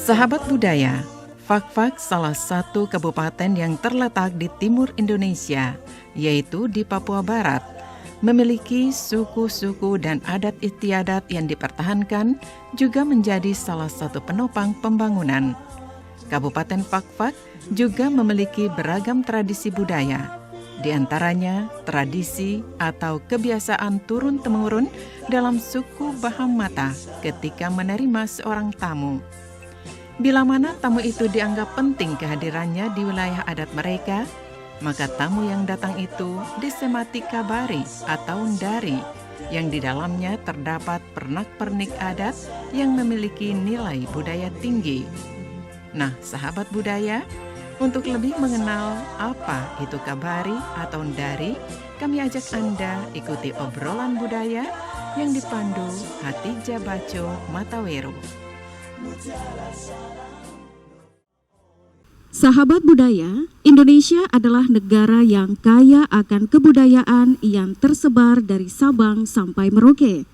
Sahabat budaya, Fakfak salah satu kabupaten yang terletak di timur Indonesia, yaitu di Papua Barat, memiliki suku-suku dan adat istiadat yang dipertahankan juga menjadi salah satu penopang pembangunan. Kabupaten Fakfak juga memiliki beragam tradisi budaya, di antaranya tradisi atau kebiasaan turun-temurun dalam suku Bahamata ketika menerima seorang tamu. Bila mana tamu itu dianggap penting kehadirannya di wilayah adat mereka, maka tamu yang datang itu disemati kabari atau ndari, yang di dalamnya terdapat pernak-pernik adat yang memiliki nilai budaya tinggi. Nah, sahabat budaya, untuk lebih mengenal apa itu kabari atau ndari, kami ajak Anda ikuti obrolan budaya yang dipandu Hatijah Baco Matawero. Sahabat budaya, Indonesia adalah negara yang kaya akan kebudayaan yang tersebar dari Sabang sampai Merauke.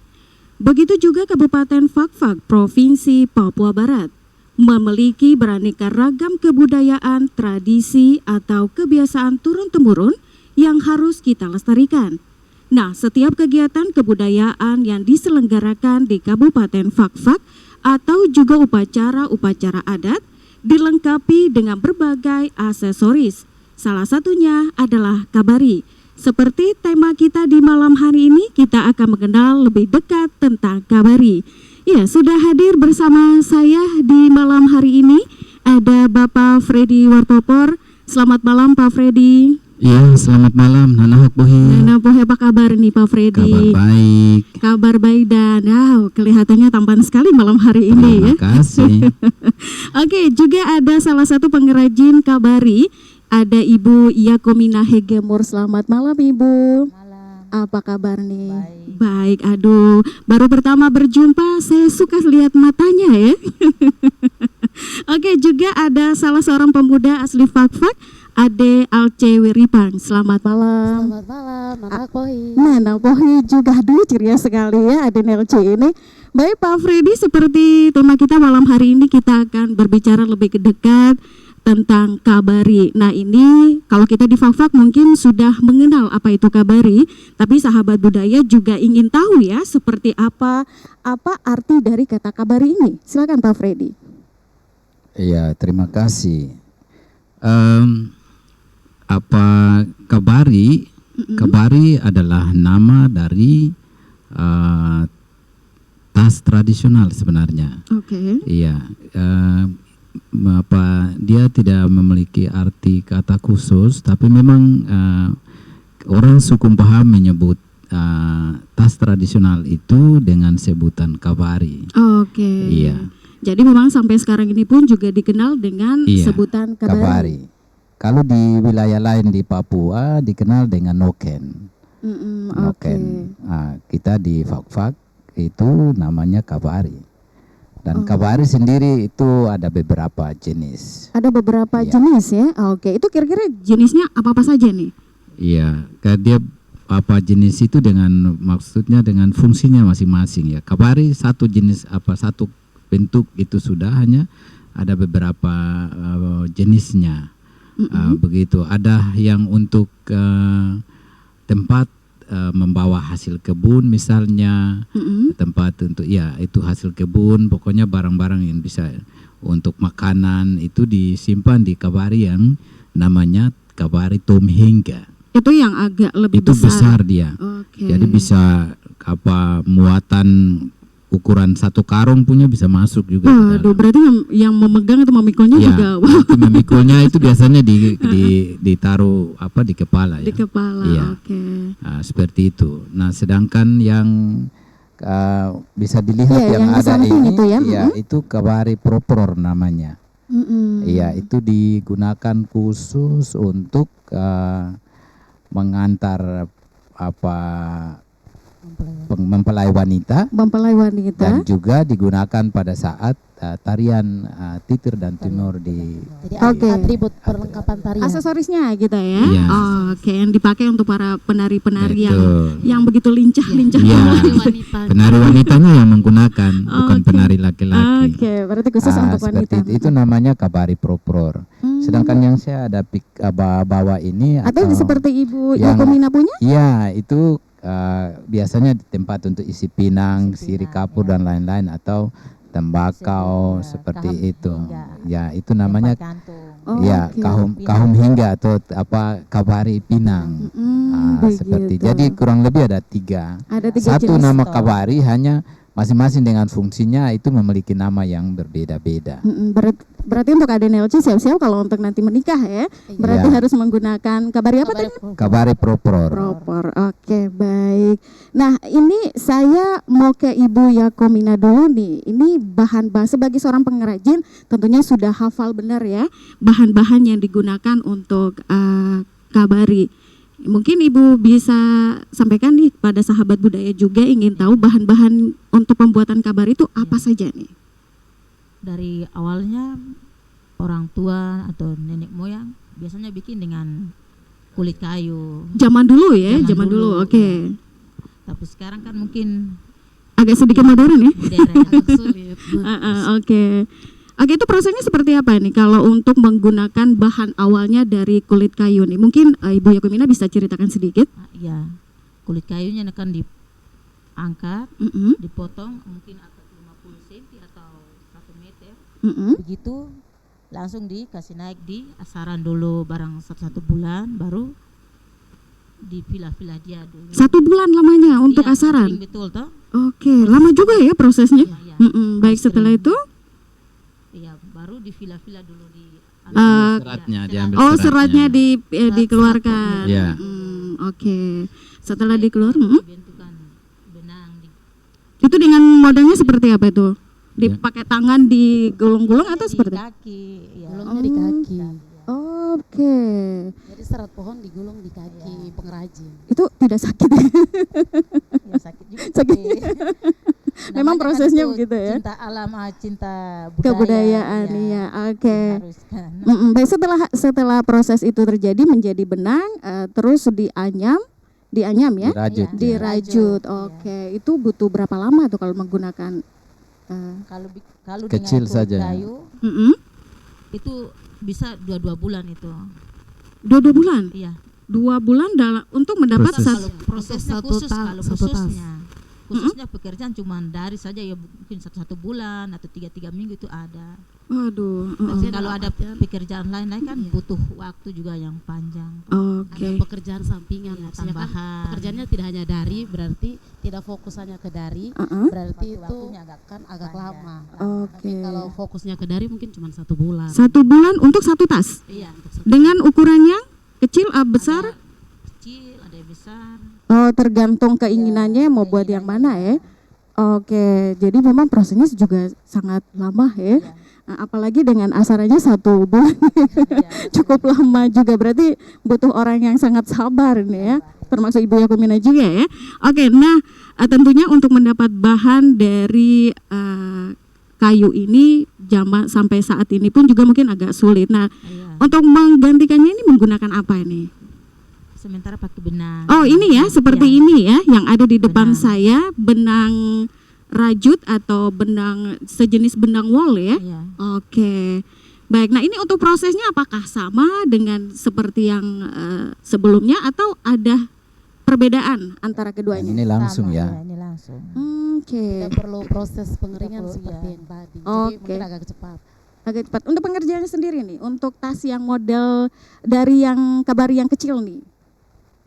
Begitu juga Kabupaten Fakfak, Provinsi Papua Barat, memiliki beraneka ragam kebudayaan, tradisi, atau kebiasaan turun-temurun yang harus kita lestarikan. Nah, setiap kegiatan kebudayaan yang diselenggarakan di Kabupaten Fakfak atau juga upacara-upacara adat dilengkapi dengan berbagai aksesoris. Salah satunya adalah kabari. Seperti tema kita di malam hari ini, kita akan mengenal lebih dekat tentang kabari. Ya, sudah hadir bersama saya di malam hari ini ada Bapak Freddy Wartopor. Selamat malam Pak Freddy. Ya, selamat malam Nana Bohi. Nana Bohi, apa kabar nih Pak Freddy? Kabar baik. Kabar baik dan kelihatannya tampan sekali malam hari ini ya. Terima kasih. Oke, juga ada salah satu pengrajin kabari, ada Ibu Yakomina Hegemur. Selamat malam Ibu. Malam. Apa kabar nih? Baik. Aduh, baru pertama berjumpa saya suka lihat matanya ya. Oke, juga ada salah seorang pemuda asli Fakfak, Ade Alce Wiripang. Selamat malam. Selamat malam, Nana Pohi. Nana Pohi juga, aduh ceria sekali ya Ade Alce ini. Baik Pak Freddy, seperti tema kita malam hari ini kita akan berbicara lebih dekat tentang kabari. Nah ini kalau kita di Fakfak mungkin sudah mengenal apa itu kabari, tapi sahabat budaya juga ingin tahu ya seperti apa arti dari kata kabari ini. Silakan Pak Freddy. Iya, terima kasih. Kabari? Kabari adalah nama dari tas tradisional sebenarnya. Oke. Iya, dia tidak memiliki arti kata khusus, tapi memang orang suku paham menyebut tas tradisional itu dengan sebutan kabari. Oke. Iya. Jadi memang sampai sekarang ini pun juga dikenal dengan sebutan kabari. Kalau di wilayah lain di Papua dikenal dengan noken. Noken. Nah, kita di Fakfak itu namanya kabari. Dan kabari sendiri itu ada beberapa jenis. Ada beberapa jenis ya. Oke, itu kira-kira jenisnya apa-apa saja nih? Iya, dia apa jenis itu dengan maksudnya dengan fungsinya masing-masing ya. Kabari satu jenis satu bentuk itu sudah, hanya ada beberapa jenisnya. Begitu. Ada yang untuk tempat membawa hasil kebun misalnya, tempat untuk itu hasil kebun, pokoknya barang-barang yang bisa untuk makanan itu disimpan di kabari yang namanya kabari tomhingga. Itu yang agak lebih itu besar dia. Jadi bisa muatan ukuran satu karung punya bisa masuk juga. Waduh, berarti yang memegang atau memikulnya juga. Memikulnya itu biasanya ditaruh di kepala ya. Di kepala. Iya. Nah, seperti itu. Nah, sedangkan yang bisa dilihat yang ada ini itu, itu kabari proper namanya. Iya, itu digunakan khusus untuk mengantar mempelai wanita mempelai wanita. dan juga digunakan pada saat tarian titir dan tenor di Jadi Oke. atribut perlengkapan tarian. Aksesorisnya gitu ya. Iya. Oke, yang dipakai untuk para penari-penari Betul. yang begitu lincah-lincah. Iya. wanita. Penari wanitanya yang menggunakan, bukan Oke. penari laki-laki. Oke, berarti khusus untuk Seperti wanita. itu namanya kabari propror. Sedangkan yang saya ada bawa ini Atau seperti Ibu yang- Yakumina punya? ya itu biasanya di tempat untuk isi pinang, sirih kapur dan lain-lain atau tembakau Sehingga seperti kaham itu. hingga. Ya, itu namanya Tempat gantung. Oh, ya oke. kahum hingga atau kabari pinang. Seperti begitu. jadi kurang lebih ada 3. Ada 3 Satu jenis. nama kabari hanya masing-masing dengan fungsinya itu memiliki nama yang berbeda-beda. Berarti untuk Aden LC siap-siap kalau untuk nanti menikah ya. Berarti Iya. harus menggunakan kabari apa tadi? Kabari propror. Propor. Oke, baik. Nah, ini saya mau ke Ibu Yakumina dulu nih. Ini bahan-bahan sebagai seorang pengrajin tentunya sudah hafal benar ya bahan-bahan yang digunakan untuk kabari. Mungkin Ibu bisa sampaikan nih pada sahabat budaya juga ingin tahu bahan-bahan untuk pembuatan kabari itu apa saja nih? Dari awalnya orang tua atau nenek moyang biasanya bikin dengan kulit kayu. Zaman dulu ya, Zaman zaman dulu. dulu, Oke. ya. Tapi sekarang kan mungkin Agak sedikit modern ya? modern, agak sulit. Oke. Oke, itu prosesnya seperti apa nih kalau untuk menggunakan bahan awalnya dari kulit kayu nih? Mungkin Ibu Yakumina bisa ceritakan sedikit. Ya, kulit kayunya akan diangkat, Mm-mm, dipotong mungkin agak 50 cm atau 1 meter. mm-mm. Begitu langsung dikasih naik di asaran dulu barang 1 bulan, baru dipilah-pilah dia dulu. 1 bulan lamanya untuk Iya, asaran. kering betul toh? Oke, lama juga ya prosesnya. Iya, iya. Baik, setelah itu Iya, baru dipilah-pilah dulu di Seratnya diambil. oh seratnya dikeluarkan. Iya. Oke. Setelah dikeluar, bentukan benang di itu dengan modalnya seperti apa itu? Dipakai tangan digulung-gulung atau seperti? kaki, ya. Gulungnya di kaki. Oke. Jadi serat pohon digulung di kaki pengrajin. Itu tidak sakit. Ya, sakit juga. Sakit. tapi Memang namanya kan prosesnya itu begitu ya? Cinta alam, cinta budaya. Kebudayaan ya, iya. Oke. diharuskan. Baik, setelah proses itu terjadi menjadi benang, terus dianyam ya? Dirajut. Iya. Dirajut. Iya. Oke. Itu butuh berapa lama tuh kalau menggunakan? Kalau Kecil dengan kulit saja. kayu itu bisa 2 bulan itu. 2 bulan. Iya. 2 bulan untuk mendapat Proses. satu. Prosesnya Satu khusus, tas, kalau satu tas. khususnya pekerjaan cuma dari saja ya mungkin 1 bulan atau 3 minggu itu ada. Waduh. Tapi kalau ada pekerjaan lain kan butuh waktu juga yang panjang. Oke. Ada pekerjaan sampingan, Iya, maksudnya kan tambahan. pekerjaannya tidak hanya dari, berarti tidak fokus hanya ke dari, berarti itu Waktunya agak kan agak panjang. lama. Oke. Tapi kalau fokusnya ke dari mungkin cuma 1 bulan. 1 bulan untuk 1 tas. Iya, untuk satu. Dengan ukurannya kecil, besar. Ada kecil, ada yang besar. Oh, tergantung keinginannya mau buat yang mana ya. Oke, jadi memang prosesnya juga sangat lama ya. Nah, apalagi dengan asarannya 1 bulan, cukup lama juga. Berarti butuh orang yang sangat sabar nih ya. Termasuk Ibu Yakumina juga ya. Oke, nah tentunya untuk mendapat bahan dari kayu ini sampai saat ini pun juga mungkin agak sulit. Nah, Iya. untuk menggantikannya ini menggunakan apa ini? Sementara pakai benang. Oh, ini ya, seperti Iya. ini ya, yang ada di depan Benang. saya, benang rajut atau benang sejenis benang wol ya. Iya. Oke. Baik, nah ini untuk prosesnya apakah sama dengan seperti yang sebelumnya atau ada perbedaan antara keduanya? Ini langsung Sama, ya. Ini langsung. Oke. Tidak perlu proses pengeringan Tidak perlu, seperti iya. yang tadi. Oke. Jadi mungkin agak cepat. Agak cepat. Untuk pengerjaannya sendiri nih, untuk tas yang model dari yang kabari yang kecil nih,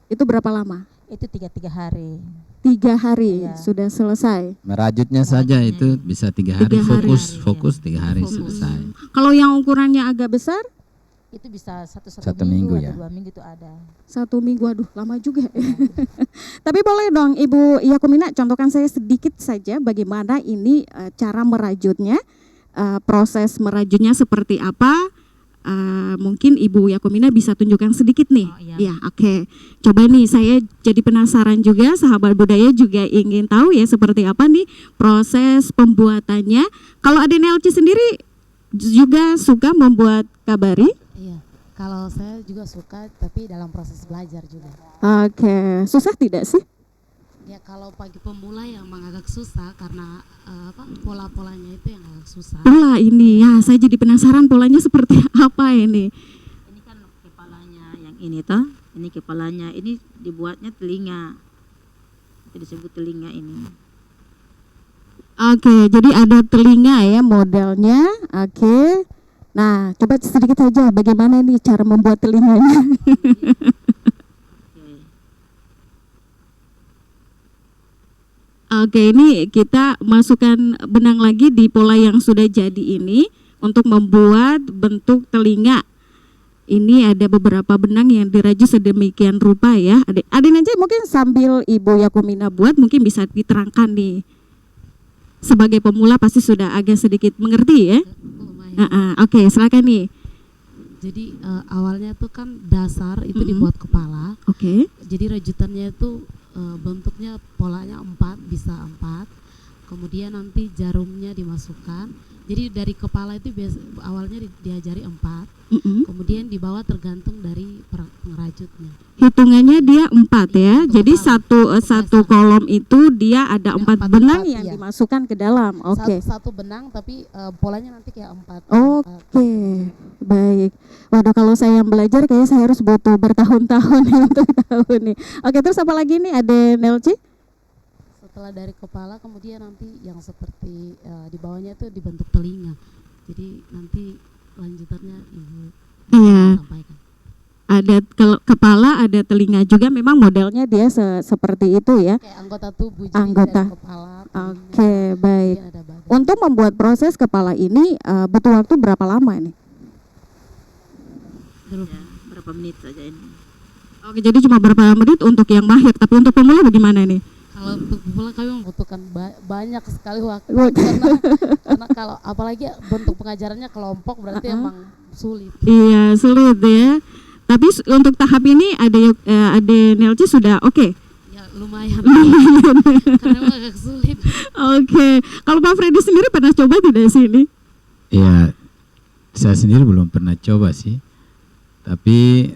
itu berapa lama? Itu 3 hari. 3 hari Iya. sudah selesai. Merajutnya saja itu bisa 3 hari. 3 hari. Fokus 3 hari Fokus. selesai. Kalau yang ukurannya agak besar, Itu bisa Satu satu minggu minggu ya. atau 2 minggu itu ada. 1 minggu, aduh lama juga. Tapi boleh dong Ibu Yakumina contohkan saya sedikit saja bagaimana ini cara merajutnya, proses merajutnya seperti apa, mungkin Ibu Yakumina bisa tunjukkan sedikit nih. Oh, iya. Ya, oke. Coba nih saya jadi penasaran juga, sahabat budaya juga ingin tahu ya seperti apa nih proses pembuatannya. Kalau Ade Nelci sendiri juga suka membuat kabari? Iya, kalau saya juga suka, tapi dalam proses belajar juga. Oke, susah tidak sih? Ya kalau bagi pemula yang memang agak susah karena pola-polanya itu yang agak susah. Pola ini ya, saya jadi penasaran polanya seperti apa ini. Ini kan kepalanya yang ini toh, ini kepalanya, ini dibuatnya telinga, itu disebut telinga ini. Oke, jadi ada telinga ya modelnya. Oke. Nah, coba sedikit saja bagaimana nih cara membuat telinganya. Oke, ini kita masukkan benang lagi di pola yang sudah jadi ini untuk membuat bentuk telinga. Ini ada beberapa benang yang diraju sedemikian rupa ya. Adin aja mungkin sambil Ibu Yakumina buat mungkin bisa diterangkan nih. Sebagai pemula pasti sudah agak sedikit mengerti ya. Lumayan. Oke, silakan nih. Jadi awalnya tuh kan dasar itu dibuat kepala. Oke. Jadi rajutannya itu bentuknya polanya 4, bisa 4. Kemudian nanti jarumnya dimasukkan. Jadi dari kepala itu awalnya diajari 4. Kemudian di bawah tergantung dari pengrajutnya. Hitungannya dia 4 ya. Untuk Jadi kepala. satu kolom itu dia ada 4 4 benang yang ya. dimasukkan ke dalam. Oke. Satu benang tapi polanya nanti kayak 4. Oke, baik. Waduh, kalau saya yang belajar kayaknya saya harus butuh bertahun-tahun ya untuk tahu nih. Oke, terus apa lagi nih ada Nelci? Setelah dari kepala kemudian nanti yang seperti di bawahnya itu dibentuk telinga. Jadi nanti lanjutannya Ibu Iya. sampaikan. Ada kepala, ada telinga juga. Memang modelnya dia seperti itu ya. Kayak anggota tubuh. Jadi Anggota. dari kepala. telinga, Oke, baik. kemudian ada badan. Untuk membuat proses kepala ini butuh waktu berapa lama nih? Ya, berapa menit saja ini. Oke, jadi cuma berapa menit untuk yang mahir, tapi untuk pemula bagaimana nih? Kalau untuk pemula kami membutuhkan banyak sekali waktu Wak- karena kalau apalagi bentuk pengajarannya kelompok berarti emang sulit. Iya, sulit ya. Tapi untuk tahap ini ada Nelci sudah oke. Ya lumayan. Karena emang agak sulit. Oke. Kalau Pak Freddy sendiri pernah coba tidak sih ini? Ya, saya sendiri belum pernah coba sih. Tapi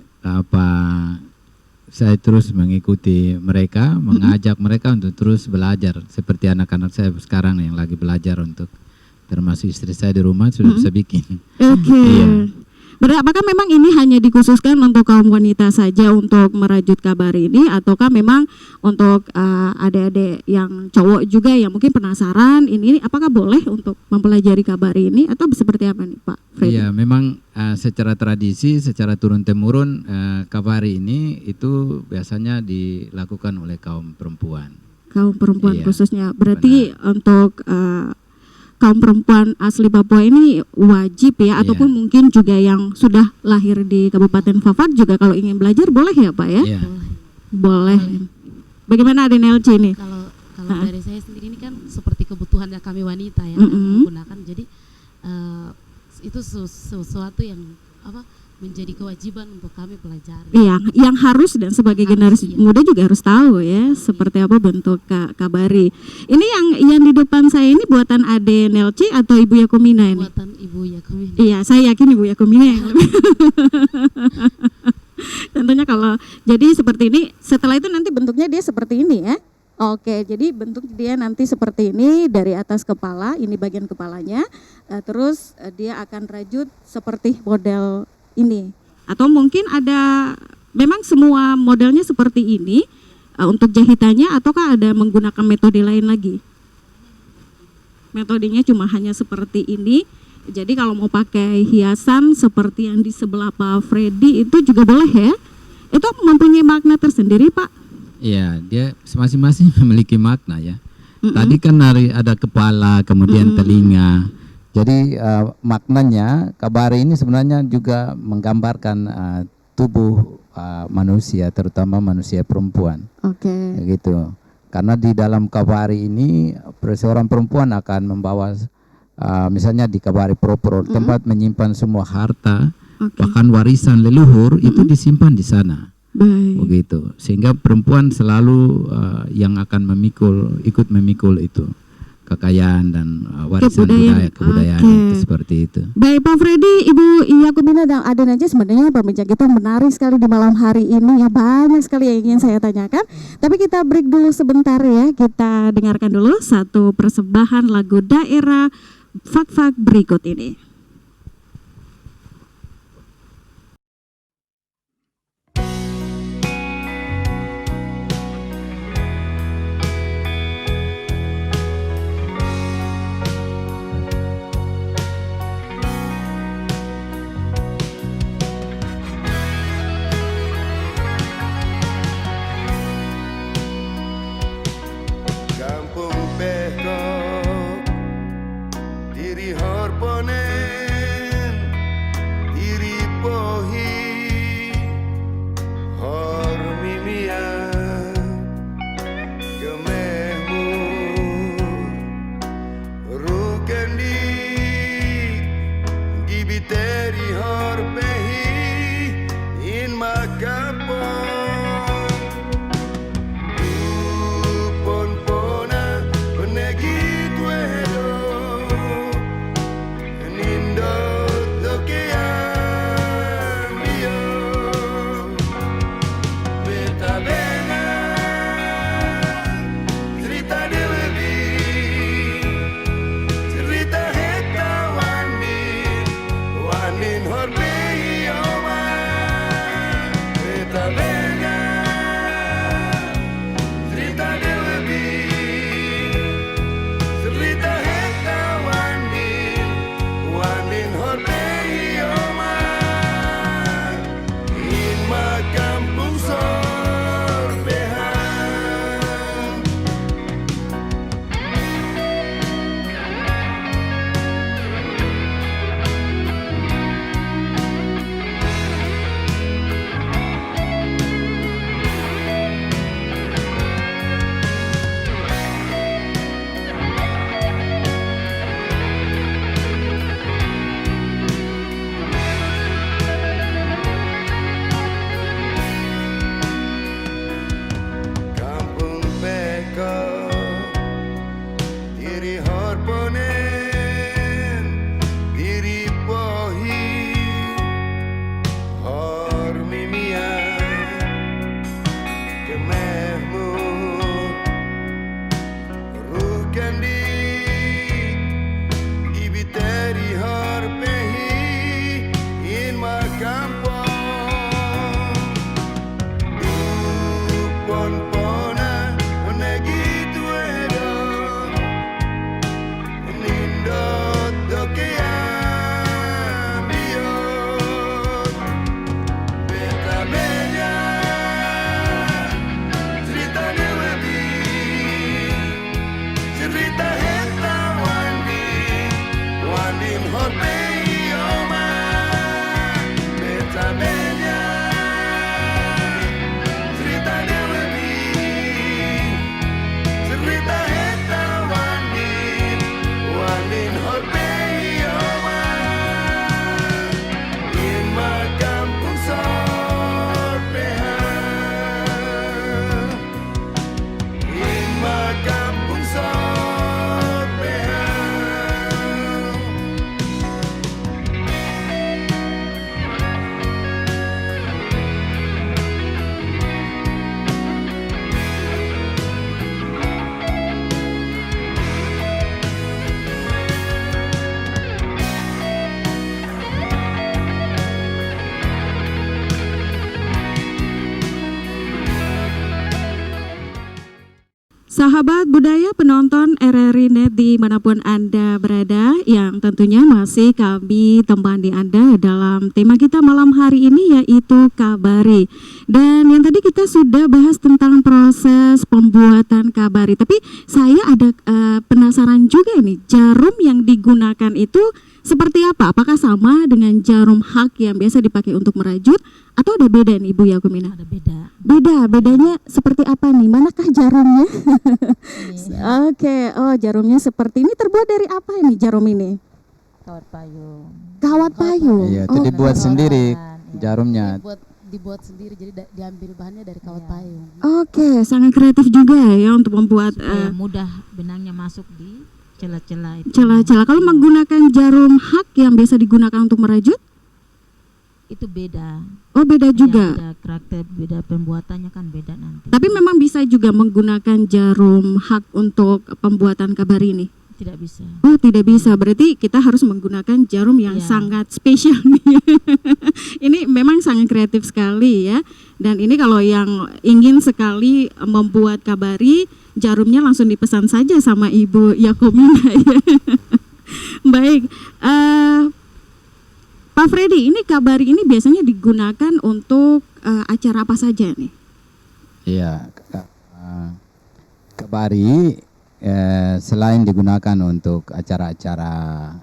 saya terus mengikuti mereka, mengajak mereka untuk terus belajar seperti anak-anak saya sekarang yang lagi belajar untuk, termasuk istri saya di rumah sudah bisa bikin. Oke. Iya. Berarti apakah memang ini hanya dikhususkan untuk kaum wanita saja untuk merajut kabari ini, ataukah memang untuk adik-adik yang cowok juga yang mungkin penasaran ini apakah boleh untuk mempelajari kabari ini atau seperti apa nih Pak Freddy? Iya, memang secara tradisi, secara turun-temurun kabari ini itu biasanya dilakukan oleh kaum perempuan. Kaum perempuan Iya, khususnya. Berarti untuk kaum perempuan asli Papua ini wajib ya, Iya. ataupun mungkin juga yang sudah lahir di Kabupaten Fafak juga kalau ingin belajar boleh ya Pak ya? Iya. Boleh. Bagaimana ada Nelci ini? Kalau dari saya sendiri ini kan seperti kebutuhan kami wanita ya menggunakan. Jadi itu sesuatu yang menjadi kewajiban untuk kami pelajari. Iya, yang harus dan sebagai generasi iya. muda juga harus tahu ya seperti apa bentuk kabari. Ini yang di depan saya ini buatan Ade Nelci atau Ibu Yakumina ini? Buatan Ibu Yakumina. Iya, saya yakin Ibu Yakumina yang lebih. Tentunya kalau jadi seperti ini, setelah itu nanti bentuknya dia seperti ini ya. Oke, jadi bentuk dia nanti seperti ini dari atas kepala, ini bagian kepalanya, terus dia akan rajut seperti model ini. Atau mungkin ada, memang semua modelnya seperti ini untuk jahitannya, ataukah ada menggunakan metode lain lagi? Metodenya cuma hanya seperti ini. Jadi kalau mau pakai hiasan seperti yang di sebelah Pak Freddy itu juga boleh ya? Itu mempunyai makna tersendiri Pak? Iya, dia masing-masing memiliki makna ya. Tadi kan ada kepala, kemudian telinga. Jadi maknanya kabari ini sebenarnya juga menggambarkan tubuh manusia, terutama manusia perempuan. Oke. Gitu. Karena di dalam kabari ini seorang perempuan akan membawa misalnya di kabari propro tempat menyimpan semua harta Oke. bahkan warisan leluhur itu disimpan di sana. Baik. Begitu, sehingga perempuan selalu yang akan ikut memikul itu kekayaan dan warisan kebudayaan Oke. itu seperti itu. Baik Pak Freddy, Ibu Yakobina dan Aden aja sebenarnya perbincangan kita menarik sekali di malam hari ini ya, banyak sekali yang ingin saya tanyakan. Tapi kita break dulu sebentar ya, kita dengarkan dulu satu persembahan lagu daerah Fak-Fak berikut ini. Kampung Pehkok diri horponen diri pohi hor mimia gemehmu rukendi gibiteri hor pehi in makapon Sahabat budaya penonton RRI Net dimanapun Anda berada, yang tentunya masih kami temani Anda dalam tema kita malam hari ini, yaitu Kabari. Dan yang tadi kita sudah bahas tentang proses pembuatan Kabari, tapi saya ada penasaran juga nih, jarum yang digunakan itu seperti apa? Apakah sama dengan jarum hak yang biasa dipakai untuk merajut, atau ada beda nih Ibu Yakobina? Ada beda. Bedanya seperti apa nih? Manakah jarumnya? Oke, oh jarumnya seperti ini. Terbuat dari apa ini jarum ini? kawat payung. Kawat payung. Iya, itu Oh, dibuat Kawat sendiri olahan, ya. jarumnya. Dibuat sendiri, jadi diambil bahannya dari kawat Iya. payung. Oke, sangat kreatif juga ya untuk membuat Supaya mudah benangnya masuk di celah-celah itu. celah-celah. Kalau menggunakan jarum hak yang biasa digunakan untuk merajut, Itu beda. oh beda Ya, juga. beda karakter, beda pembuatannya kan beda nanti. Tapi memang bisa juga menggunakan jarum hak untuk pembuatan kabari ini. Tidak bisa. Oh, tidak bisa. Berarti kita harus menggunakan jarum yang Iya. sangat spesial nih. Ini memang sangat kreatif sekali ya. Dan ini kalau yang ingin sekali membuat kabari, jarumnya langsung dipesan saja sama Ibu Yakomina ya. Baik, Pak Freddy, ini kabari ini biasanya digunakan untuk acara apa saja nih? Iya, kabari selain digunakan untuk acara-acara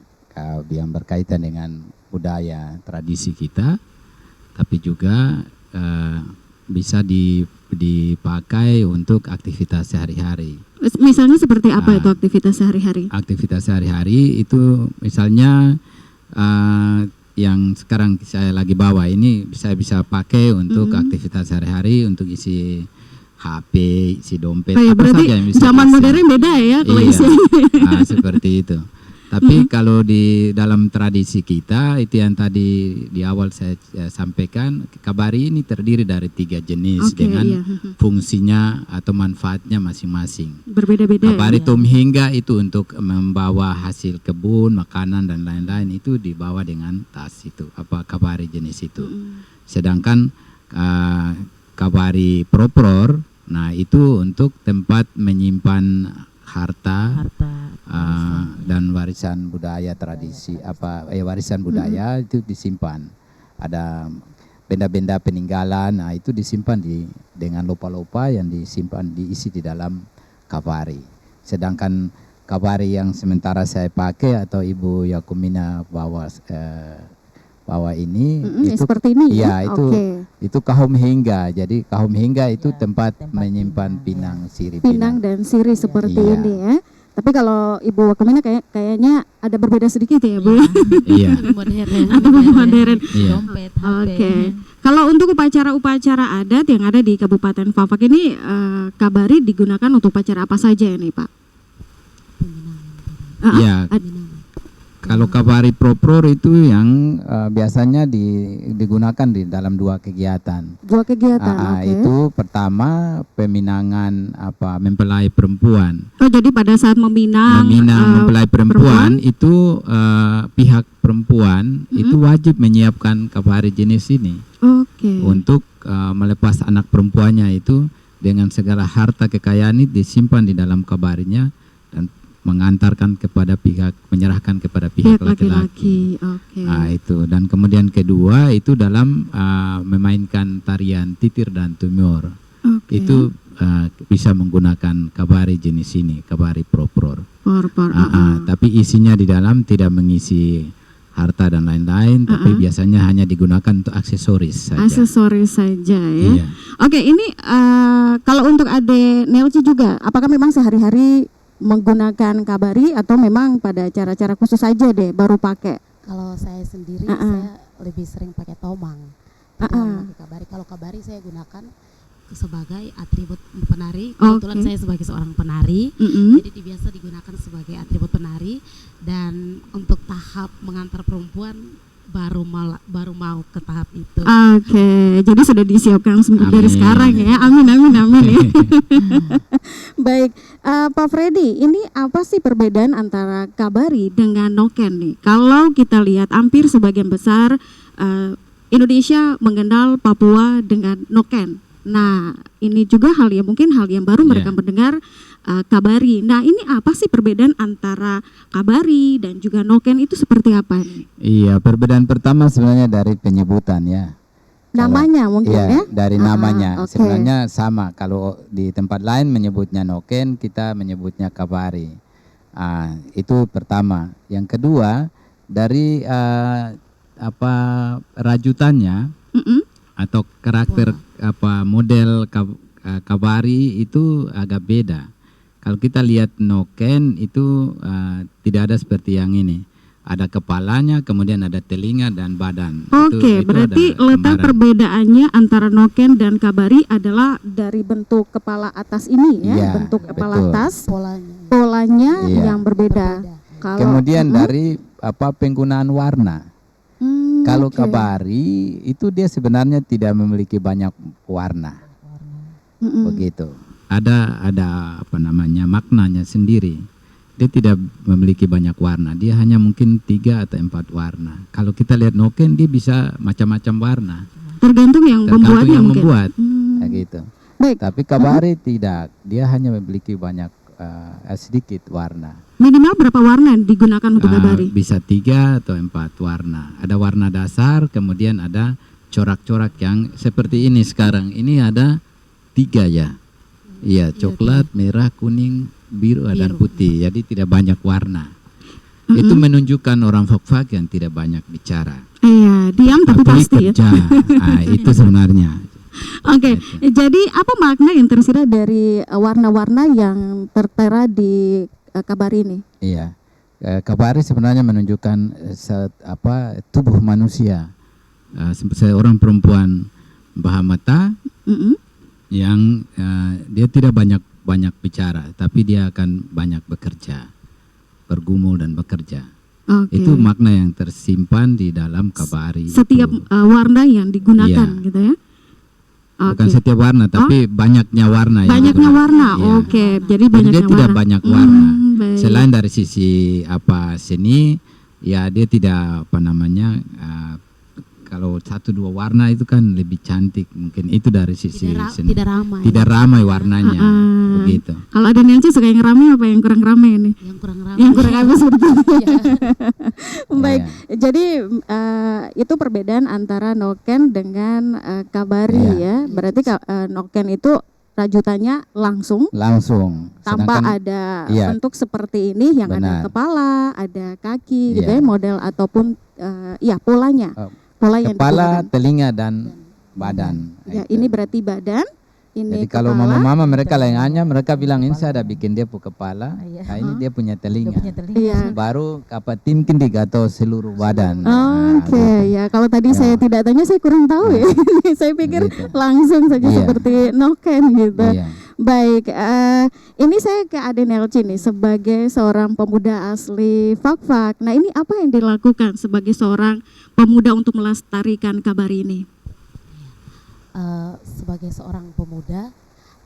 yang berkaitan dengan budaya tradisi kita, tapi juga bisa dipakai untuk aktivitas sehari-hari. Misalnya seperti apa Ah. itu aktivitas sehari-hari? Aktivitas sehari-hari itu misalnya yang sekarang saya lagi bawa ini saya bisa pakai untuk aktivitas sehari-hari, untuk isi HP, isi dompet, Oh ya, apa berarti saja yang bisa zaman diisi. modern beda ya kalau Iya. isinya. Seperti itu. Tapi kalau di dalam tradisi kita itu yang tadi di awal saya sampaikan, kabari ini terdiri dari 3 jenis Oke, dengan iya. fungsinya atau manfaatnya masing-masing. Berbeda-beda. Kabari ya? tumhingga itu untuk membawa hasil kebun, makanan dan lain-lain, itu dibawa dengan tas itu, apa kabari jenis itu. Sedangkan kabari propror, nah itu untuk tempat menyimpan harta dan warisan budaya tradisi, warisan budaya itu disimpan. Ada benda-benda peninggalan, nah itu disimpan dengan lopa-lopa yang disimpan, diisi di dalam kabari. Sedangkan kabari yang sementara saya pakai atau Ibu Yakomina bawa ini Ya, seperti ini iya, ya. itu Oke. itu kahum hingga. Jadi kahum hingga itu Ya, tempat tempat menyimpan pinang, pinang, siri Pinang dan siri seperti Iya. ini ya. Tapi kalau Ibu Yakomina kayaknya ada berbeda sedikit ya, Bu. Iya. Lebih modern. Lebih modern. Iya. Dompet, HP. Oke. Kalau untuk upacara-upacara adat yang ada di Kabupaten Fafak ini, kabari digunakan untuk upacara apa saja ini, Pak? Iya. Kalau kabari propror itu yang biasanya digunakan di dalam 2 kegiatan. Dua kegiatan, oke. Itu pertama peminangan mempelai perempuan. Oh, jadi pada saat meminang Mempelai perempuan itu pihak perempuan itu wajib menyiapkan kabari jenis ini Oke. untuk melepas anak perempuannya itu dengan segala harta kekayaan itu disimpan di dalam kabarinya dan mengantarkan kepada menyerahkan kepada pihak laki-laki. Oke. Nah, itu. Dan kemudian kedua itu dalam memainkan tarian titir dan tumor. Oke. Itu bisa menggunakan kabari jenis ini, kabari propror. Tapi isinya di dalam tidak mengisi harta dan lain-lain, tapi biasanya hanya digunakan untuk aksesoris saja. Aksesoris saja ya. Iya. Oke, ini kalau untuk Ade Nelci juga, apakah memang sehari-hari menggunakan kabari atau memang pada acara-acara khusus saja deh baru pakai? Kalau saya sendiri saya lebih sering pakai tomang. Tidak memakai kabari. Kalau kabari saya gunakan sebagai atribut penari. Kebetulan saya sebagai seorang penari, jadi biasa digunakan sebagai atribut penari. Dan untuk tahap mengantar perempuan baru mau ke tahap itu. Oke, jadi sudah disiapkan dari sekarang ya. Amin ya. Baik, Pak Freddy, ini apa sih perbedaan antara kabari dengan noken nih? Kalau kita lihat hampir sebagian besar Indonesia mengenal Papua dengan noken. Nah, ini juga mungkin hal yang baru mereka mendengar kabari. Nah, ini apa sih perbedaan antara kabari dan juga noken itu seperti apa nih? Iya, perbedaan pertama sebenarnya dari penyebutan ya. Namanya mungkin ya? Dari namanya. oke. Sebenarnya sama. Kalau di tempat lain menyebutnya noken, kita menyebutnya kabari. Itu pertama. Yang kedua, dari rajutannya atau karakter model kabari itu agak beda. Kalau kita lihat noken itu tidak ada seperti yang ini. ada kepalanya, kemudian ada telinga dan badan. Oke, Itu berarti ada letak gambaran. perbedaannya antara noken dan kabari adalah dari bentuk kepala atas ini ya, Iya, bentuk kepala betul. atas, polanya polanya Iya. yang berbeda. Kalau Kemudian dari penggunaan warna. Kalau oke. kabari itu dia sebenarnya tidak memiliki banyak warna. Begitu. Ada apa namanya, maknanya sendiri. Dia tidak memiliki banyak warna, dia hanya mungkin 3 atau 4 warna. Kalau kita lihat noken, dia bisa macam-macam warna, Tergantung yang tergantung membuatnya yang mungkin. membuat. Ya gitu. Baik, Tapi kabari tidak, dia hanya memiliki banyak sedikit warna. minimal berapa warna digunakan untuk kabari? Bisa 3 atau 4 warna. Ada warna dasar, kemudian ada corak-corak yang seperti ini sekarang. Ini ada 3 ya. Iya, coklat, merah, kuning, biru, dan putih. Jadi tidak banyak warna. Itu menunjukkan orang Fak-Fak yang tidak banyak bicara. Iya, diam tapi pasti ya. kerja. Itu sebenarnya. Oke, jadi apa makna yang tersirat dari warna-warna yang tertera di kabari ini? Iya. Kabari sebenarnya menunjukkan tubuh manusia. Seorang perempuan bahamata yang dia tidak banyak bicara, tapi dia akan banyak bekerja, bergumul dan bekerja. Oke. Itu makna yang tersimpan di dalam kabari. Setiap itu. warna yang digunakan Iya. gitu ya. Bukan Oke. setiap warna, tapi banyaknya warna. yang Banyaknya digunakan. warna. Iya. Oke, jadi Jadi banyaknya dia tidak warna. banyak warna. Baik. Selain dari sisi seni, ya dia tidak kalau 1-2 warna itu kan lebih cantik, mungkin itu dari sisi seni. tidak ramai Ramai warnanya, begitu. Kalau ada Nancy suka yang rame apa yang kurang rame ini? yang kurang ramai Yang kurang rame seperti itu. Iya. Baik, jadi itu perbedaan antara noken dengan kabari ya. Berarti noken itu rajutannya langsung tanpa Sedangkan ada iya. bentuk seperti ini yang ada Benar. kepala, ada kaki gitu Iya. ya, model ataupun polanya. Pola yang kepala, digunakan. telinga dan badan. Ya, Itu. ini berarti badan, ini Jadi kalau kepala. mama-mama mereka lainnya mereka bilang ini saya ada bikin dia punya kepala, Iya. nah ini dia punya telinga. Iya. Baru tim kindik atau seluruh badan. Oke, ya kalau tadi Ya. saya tidak tanya saya kurang tahu ya. Saya pikir Gitu. langsung saja Iya. seperti noken gitu. Iya. Baik, ini saya ke Aden Elci nih sebagai seorang pemuda asli Fak-Fak. Nah ini apa yang dilakukan sebagai seorang pemuda untuk melestarikan kabari ini? Sebagai seorang pemuda,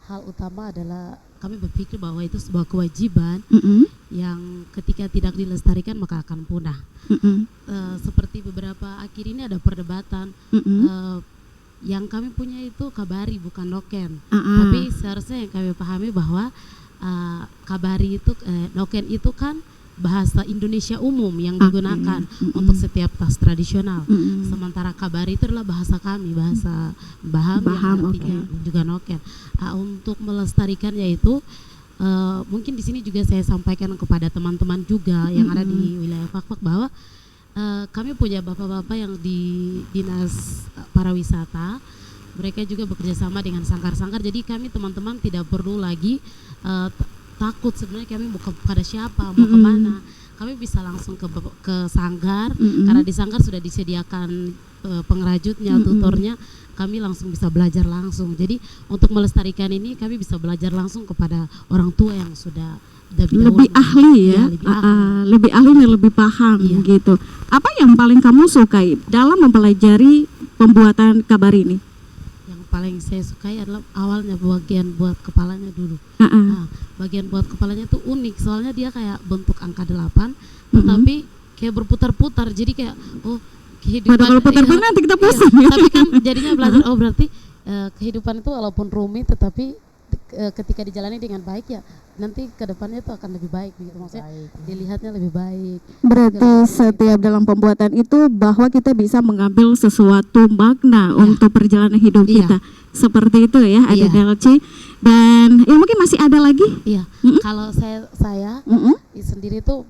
hal utama adalah kami berpikir bahwa itu sebuah kewajiban yang ketika tidak dilestarikan maka akan punah. Seperti beberapa akhir ini ada perdebatan yang kami punya itu kabari bukan noken, tapi seharusnya yang kami pahami bahwa kabari itu noken itu kan bahasa Indonesia umum yang digunakan untuk setiap tas tradisional. Sementara kabari itu adalah bahasa kami, bahasa Baham yang artinya juga noken. Untuk melestarikannya itu mungkin di sini juga saya sampaikan kepada teman-teman juga yang ada di wilayah Fak-Fak bahwa kami punya bapak-bapak yang di dinas pariwisata, mereka juga bekerja sama dengan sangkar-sangkar. Jadi kami teman-teman tidak perlu lagi takut sebenarnya kami mau kepada siapa, mau kemana. Kami bisa langsung ke sanggar, karena di sanggar sudah disediakan pengrajutnya, tutornya. Kami langsung bisa belajar langsung. Jadi untuk melestarikan ini kami bisa belajar langsung kepada orang tua yang sudah lebih ahli ya, lebih ahli dan lebih paham gitu. Apa yang paling kamu sukai dalam mempelajari pembuatan kabari ini? Yang paling saya sukai adalah awalnya bagian buat kepalanya dulu. Bagian buat kepalanya tuh unik, soalnya dia kayak bentuk angka 8, tetapi kayak berputar-putar. Jadi kayak kehidupan. Kalau putar-putar nanti kita pusing. Tapi kan jadinya belajar berarti kehidupan itu walaupun rumit tetapi ketika dijalani dengan baik ya nanti kedepannya itu akan lebih baik gitu, maksudnya dilihatnya lebih baik. Berarti setiap dalam pembuatan itu bahwa kita bisa mengambil sesuatu makna untuk perjalanan hidup kita. Seperti itu ya, ada Delci. Dan ya mungkin masih ada lagi. Iya. Kalau saya sendiri tuh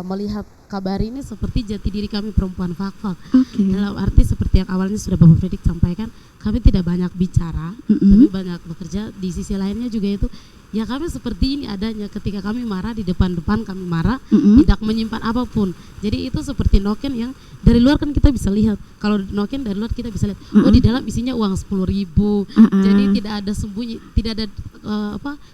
melihat kabari ini seperti jati diri kami perempuan Fak-Fak. Dalam arti seperti yang awalnya sudah Bapak Fredik sampaikan, kami tidak banyak bicara, tapi banyak bekerja. Di sisi lainnya juga itu Ya kami seperti ini adanya, ketika kami marah di depan-depan kami marah, tidak menyimpan apapun. Jadi itu seperti noken yang dari luar kan kita bisa lihat. Kalau noken dari luar kita bisa lihat, oh di dalam isinya uang 10.000. Jadi tidak ada sembunyi, tidak ada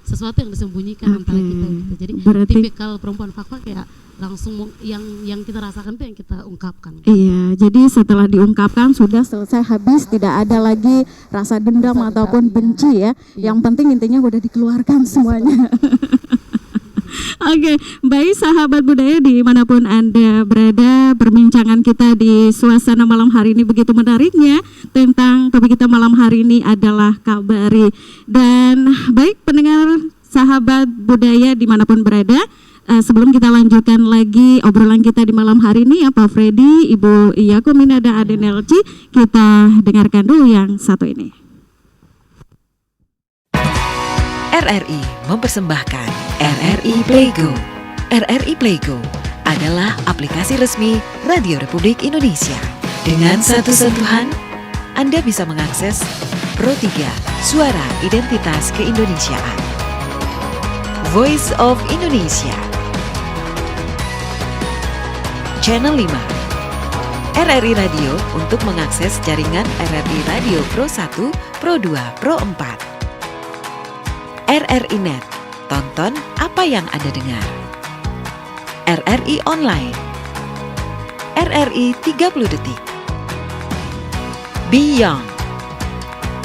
sesuatu yang disembunyikan antara kita gitu. Jadi berarti tipikal perempuan fakta kayak langsung yang kita rasakan itu yang kita ungkapkan. Iya, jadi setelah diungkapkan sudah selesai, habis, tidak ada lagi rasa dendam ataupun benci ya. Yang penting intinya udah dikeluarkan semuanya. Oke, baik sahabat budaya dimanapun Anda berada, perbincangan kita di suasana malam hari ini begitu menariknya. Tentang topik kita malam hari ini adalah Kabari. Dan baik pendengar sahabat budaya dimanapun berada, sebelum kita lanjutkan lagi obrolan kita di malam hari ini ya Pak Freddy, Ibu Yakumina dan Aden Elci, kita dengarkan dulu yang satu ini. RRI mempersembahkan RRI Playgo. RRI Playgo adalah aplikasi resmi Radio Republik Indonesia. Dengan satu sentuhan, Anda bisa mengakses Pro 3 Suara Identitas Keindonesiaan, Voice of Indonesia, Channel 5, RRI Radio untuk mengakses jaringan RRI Radio Pro 1, Pro 2, Pro 4. RRI Net, tonton apa yang Anda dengar. RRI Online, RRI 30 Detik, Beyond,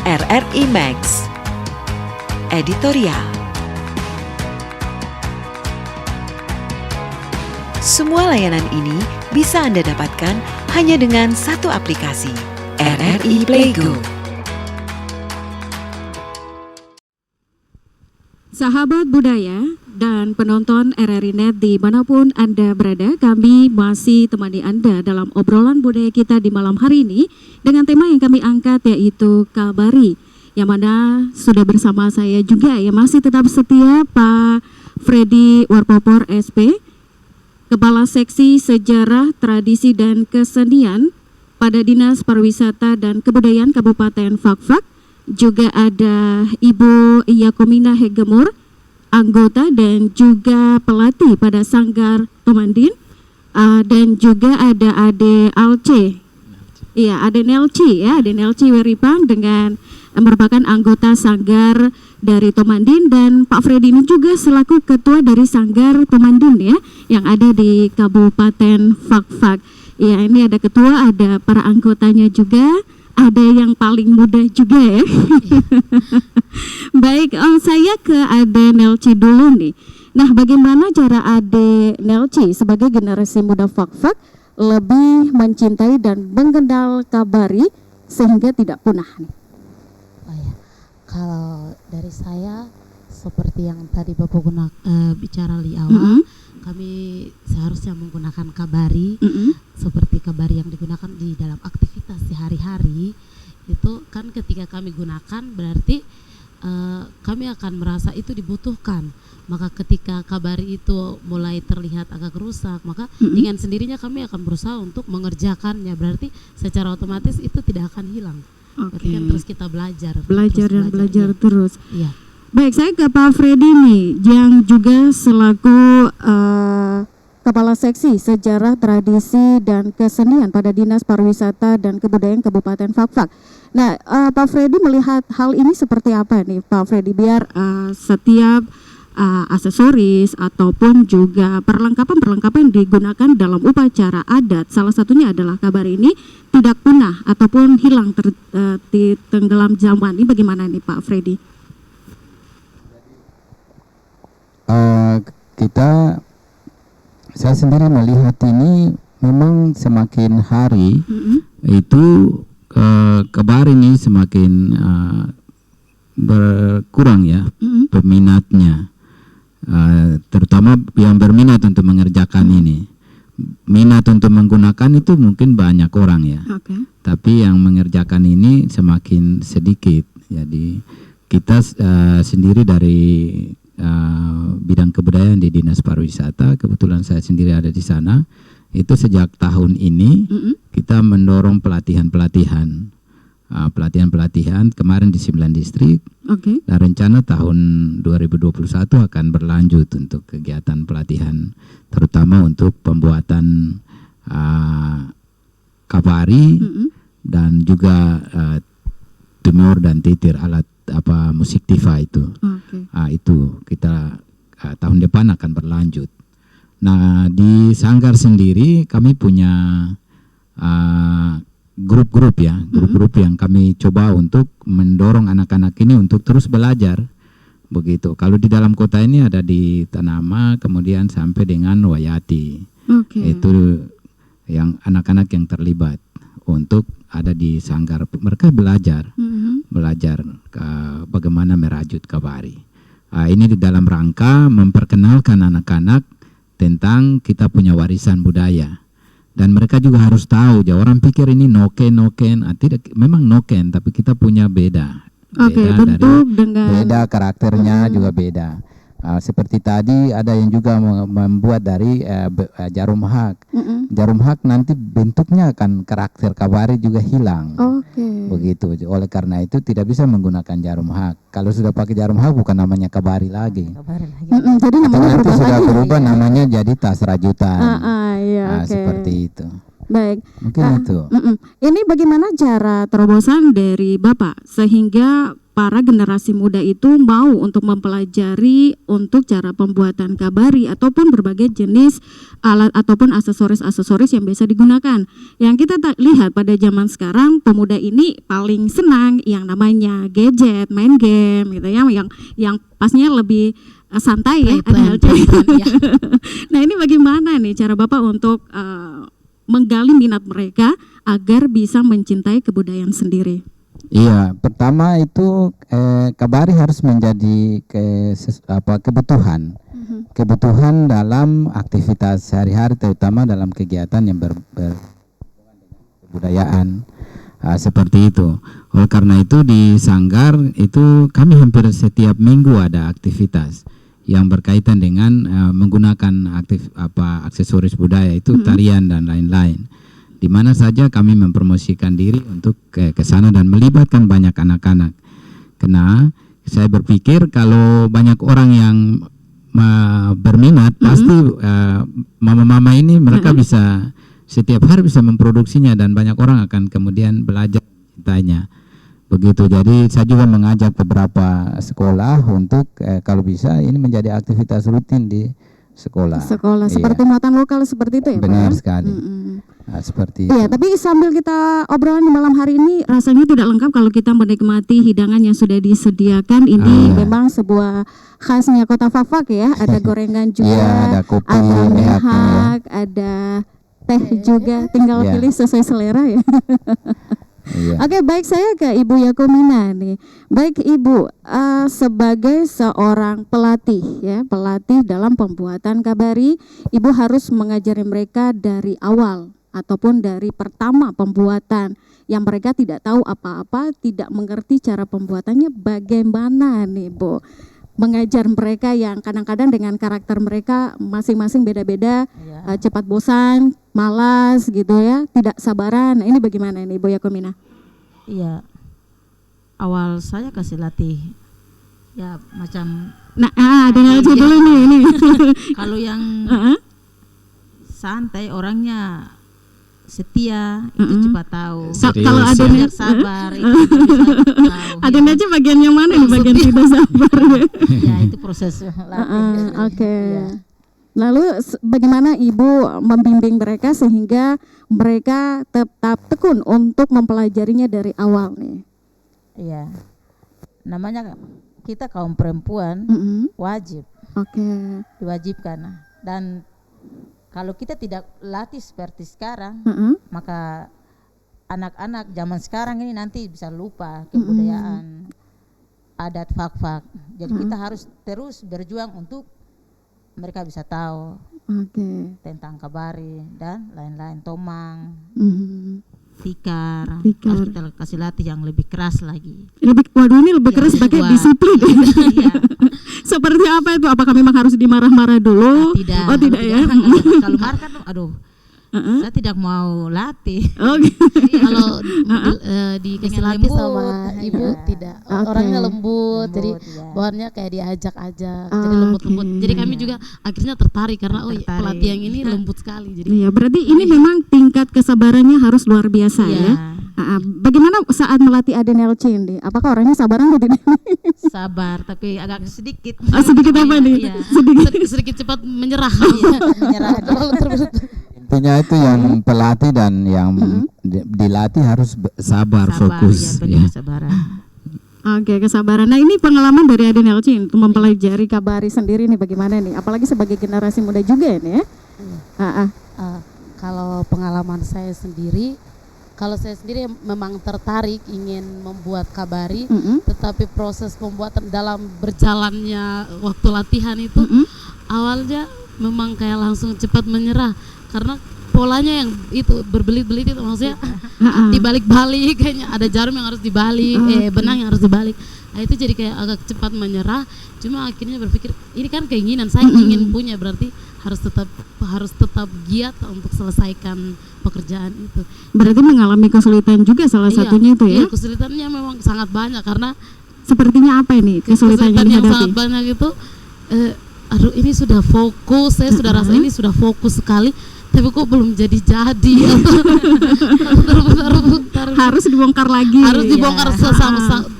RRI Max, Editorial. Semua layanan ini bisa Anda dapatkan hanya dengan satu aplikasi, RRI Playgo. Sahabat budaya dan penonton RRI Net dimanapun Anda berada, kami masih temani Anda dalam obrolan budaya kita di malam hari ini dengan tema yang kami angkat yaitu Kabari, yang mana sudah bersama saya juga ya masih tetap setia Pak Freddy Warpopor SP, Kepala Seksi Sejarah, Tradisi dan Kesenian pada Dinas Pariwisata dan Kebudayaan Kabupaten Fakfak. Juga ada Ibu Yakumina Hegemur, anggota dan juga pelatih pada Sanggar Tomandin, dan juga ada Ade Alce, iya Ade Nelci ya, Ade Nelci Weripang dengan merupakan anggota Sanggar dari Tomandin, dan Pak Freddy ini juga selaku ketua dari Sanggar Tomandin ya, yang ada di Kabupaten Fakfak. Ya ini ada ketua, ada para anggotanya juga. Ada yang paling muda juga ya. Baik, saya ke Ade Nelci dulu nih. Nah, bagaimana cara Ade Nelci sebagai generasi muda Fakfak lebih mencintai dan mengenal Kabari sehingga tidak punah nih? Oh ya, kalau dari saya seperti yang tadi Bapak bicara di awal, kami seharusnya menggunakan Kabari seperti Kabari yang digunakan di dalam aktivitas sehari-hari. Itu kan ketika kami gunakan berarti kami akan merasa itu dibutuhkan. Maka ketika Kabari itu mulai terlihat agak rusak, maka dengan sendirinya kami akan berusaha untuk mengerjakannya. Berarti secara otomatis itu tidak akan hilang. Berarti kan terus kita belajar Belajar terus. Iya. Baik, saya ke Pak Freddy nih, yang juga selaku Kepala Seksi Sejarah, Tradisi dan Kesenian pada Dinas Pariwisata dan Kebudayaan Kabupaten Fakfak. Nah, Pak Freddy melihat hal ini seperti apa nih, Pak Freddy, biar setiap aksesoris ataupun juga perlengkapan-perlengkapan yang digunakan dalam upacara adat, salah satunya adalah Kabari ini tidak punah ataupun hilang tenggelam zaman. Ini bagaimana nih Pak Freddy? Saya sendiri melihat ini memang semakin hari itu Kabari ini semakin berkurang ya peminatnya, terutama yang berminat untuk mengerjakan ini. Minat untuk menggunakan itu mungkin banyak orang ya, tapi yang mengerjakan ini semakin sedikit. Jadi kita sendiri dari bidang kebudayaan di Dinas Pariwisata, kebetulan saya sendiri ada di sana, itu sejak tahun ini kita mendorong pelatihan-pelatihan pelatihan-pelatihan kemarin di 9 distrik. Oke. Dan rencana tahun 2021 akan berlanjut untuk kegiatan pelatihan, terutama untuk pembuatan kabari dan juga tumor dan titir, alat musik tifa itu. Itu kita tahun depan akan berlanjut. Nah, di Sanggar sendiri kami punya grup-grup ya, grup-grup yang kami coba untuk mendorong anak-anak ini untuk terus belajar. Begitu. Kalau di dalam kota ini ada di Tanama, kemudian sampai dengan Wayati. Itu yang anak-anak yang terlibat untuk ada di Sanggar. Mereka belajar bagaimana merajut kabari. Ini di dalam rangka memperkenalkan anak-anak tentang kita punya warisan budaya. Dan mereka juga harus tahu, orang pikir ini noken, tidak, memang noken, tapi kita punya beda. Beda karakternya juga beda. Seperti tadi ada yang juga membuat dari jarum hak. Jarum hak nanti bentuknya akan karakter kabari juga hilang. Begitu. Oleh karena itu tidak bisa menggunakan jarum hak. Kalau sudah pakai jarum hak bukan namanya kabari lagi. Jadi namanya nanti sudah berubah namanya jadi tas rajutan. Seperti itu. Baik. Mungkin itu. Ini bagaimana cara terobosan dari Bapak sehingga para generasi muda itu mau untuk mempelajari untuk cara pembuatan kabari ataupun berbagai jenis alat ataupun aksesoris-aksesoris yang biasa digunakan. Yang kita lihat pada zaman sekarang, pemuda ini paling senang yang namanya gadget, main game gitu ya, yang pasnya lebih santai ya. Nah, ini bagaimana nih cara Bapak untuk menggali minat mereka agar bisa mencintai kebudayaan sendiri? Iya, pertama itu kabari harus menjadi kebutuhan, kebutuhan dalam aktivitas sehari-hari, terutama dalam kegiatan yang kebudayaan, seperti itu. Oleh karena itu di Sanggar itu kami hampir setiap minggu ada aktivitas yang berkaitan dengan menggunakan aksesoris budaya itu, tarian dan lain-lain. Di mana saja kami mempromosikan diri untuk ke sana dan melibatkan banyak anak-anak. Karena saya berpikir kalau banyak orang yang berminat, pasti mama-mama ini mereka bisa setiap hari bisa memproduksinya dan banyak orang akan kemudian belajar cintanya. Begitu. Jadi saya juga mengajak beberapa sekolah untuk kalau bisa ini menjadi aktivitas rutin di sekolah. Seperti muatan lokal seperti itu ya, benar Pak? Sekali. Seperti itu. Tapi sambil kita obrolan di malam hari ini rasanya tidak lengkap kalau kita menikmati hidangan yang sudah disediakan. Ini memang sebuah khasnya Kota Fak-Fak ya. Ada gorengan juga, ada kopi, ada mehak, ada teh juga. Tinggal pilih sesuai selera ya. Oke, baik, saya ke Ibu Yakumina nih. Baik Ibu, sebagai seorang pelatih ya, pelatih dalam pembuatan kabari, Ibu harus mengajari mereka dari awal ataupun dari pertama pembuatan yang mereka tidak tahu apa-apa, tidak mengerti cara pembuatannya. Bagaimana nih Bu mengajar mereka yang kadang-kadang dengan karakter mereka masing-masing beda-beda, cepat bosan, malas gitu ya, tidak sabaran. Nah, ini bagaimana ini Ibu Yakumina? Iya, awal saya kasih latih ya macam. Nah, dengar aja dulu nih ini. Kalau yang santai orangnya setia itu cepat tahu. Kalau adanya sabar itu adanya aja bagian yang mana nih, bagian tidak sabar? Ya itu proses latih. Oke. Lalu bagaimana Ibu membimbing mereka sehingga mereka tetap tekun untuk mempelajarinya dari awal nih? Iya. Namanya kita kaum perempuan wajib. Diwajibkan. Dan kalau kita tidak latih seperti sekarang, maka anak-anak zaman sekarang ini nanti bisa lupa kebudayaan adat Fak-Fak. Jadi kita harus terus berjuang untuk mereka bisa tahu tentang kabari dan lain-lain, tomang, tikar. Harus kita kasih latih yang lebih keras lagi. Waduh, ini lebih keras pakai disiplin. Seperti apa itu? Apakah memang harus dimarah-marah dulu? Tidak. Oh tidak ya. Kalau marah kan, aduh, Saya tidak mau latih. Oh, gitu. Kalau dikasih Dengan latih lembut, sama ibu iya. tidak. Oke. Orangnya lembut, jadi iya. bawaannya kayak diajak-ajak, Oh, jadi lembut-lembut. oke. Jadi kami juga akhirnya tertarik karena oh Tertarik. pelatih yang ini lembut sekali. Jadi Iya, berarti ini memang tingkat kesabarannya harus luar biasa Iya. ya. Bagaimana saat melatih Adenel ini? Apakah orangnya sabaran atau tidak? Sabar tapi agak sedikit. Sedikit apa nih? Iya. sedikit cepat menyerah. Menyerah. Terlalu terus. Intinya itu yang pelatih dan yang dilatih harus sabar, fokus. ya, Ya. kesabaran. Oke, kesabaran. Nah, ini pengalaman dari Adenel untuk mempelajari Kabari sendiri nih bagaimana nih? Apalagi sebagai generasi muda juga ini ya. Kalau pengalaman saya sendiri, kalau saya sendiri memang tertarik ingin membuat Kabari, tetapi proses pembuatan dalam berjalannya waktu latihan itu awalnya memang kayak langsung cepat menyerah karena polanya yang itu berbelit-belit itu, maksudnya dibalik-balik, kayaknya ada jarum yang harus dibalik, benang yang harus dibalik. Nah, itu jadi kayak agak cepat menyerah. Cuma akhirnya berpikir ini kan keinginan saya, ingin punya, berarti harus tetap giat untuk selesaikan pekerjaan itu. Berarti mengalami kesulitan juga salah satunya itu ya. Iya, kesulitannya memang sangat banyak karena Sepertinya apa ini kesulitan yang yang dihadapi? sangat banyak itu aduh ini sudah fokus, saya sudah rasa ini sudah fokus sekali, tapi kok belum jadi Harus dibongkar lagi. harus dibongkar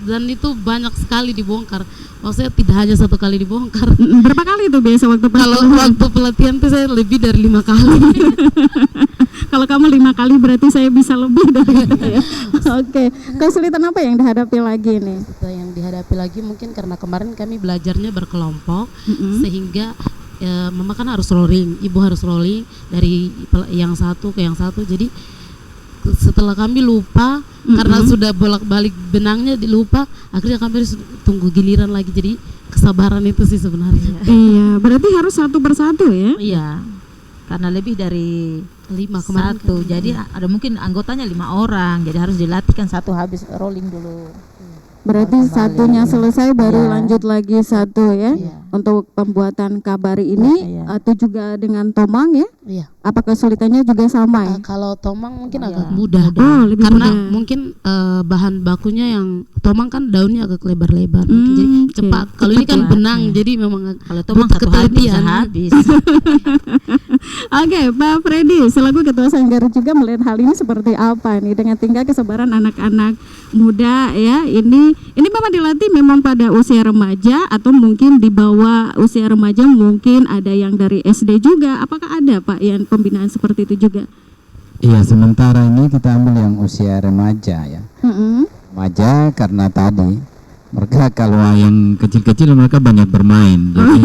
dan itu banyak sekali dibongkar, maksudnya tidak hanya satu kali dibongkar. Berapa kali itu biasa waktu Kalau waktu pelatihan tuh saya lebih dari 5 kali. Kalau kamu 5 kali berarti saya bisa lebih dari itu ya. Oke, kesulitan apa yang dihadapi lagi nih? Itu yang dihadapi lagi mungkin karena kemarin kami belajarnya berkelompok, sehingga mama kan harus rolling, ibu harus rolling dari yang satu ke yang satu. Jadi setelah kami lupa karena sudah bolak-balik benangnya dilupa, akhirnya kami harus tunggu giliran lagi. Jadi kesabaran itu sih sebenarnya. Iya, berarti harus satu persatu ya? Iya. Karena lebih dari 5 kemarin satu, jadi ada mungkin anggotanya 5 orang, jadi harus dilatihkan satu habis rolling dulu. Berarti Kembali. satunya selesai baru Iya. lanjut lagi satu ya. Iya. Untuk pembuatan Kabari ini Iya. atau juga dengan tomang ya? Iya. Apa kesulitannya juga sama ya? Kalau tomang mungkin Iya. agak mudah, Oh, lebih karena mudah. mungkin bahan bakunya yang tomang kan daunnya agak lebar-lebar, mungkin jadi oke. cepat. Kalau ini kan Cepat, benang, iya. jadi memang Kalau tomang butuh satu hari bisa ketelitian. habis. Oke, Pak Freddy, selaku Ketua Sanggar juga melihat hal ini seperti apa nih dengan tingkat kesabaran anak-anak muda ya? Ini memang dilatih memang pada usia remaja atau mungkin di bawah usia remaja, mungkin ada yang dari SD juga. Apakah ada Pak yang pembinaan seperti itu juga? Iya, sementara ini kita ambil yang usia remaja ya. Remaja karena tadi mereka kalau yang kecil-kecil mereka banyak bermain, jadi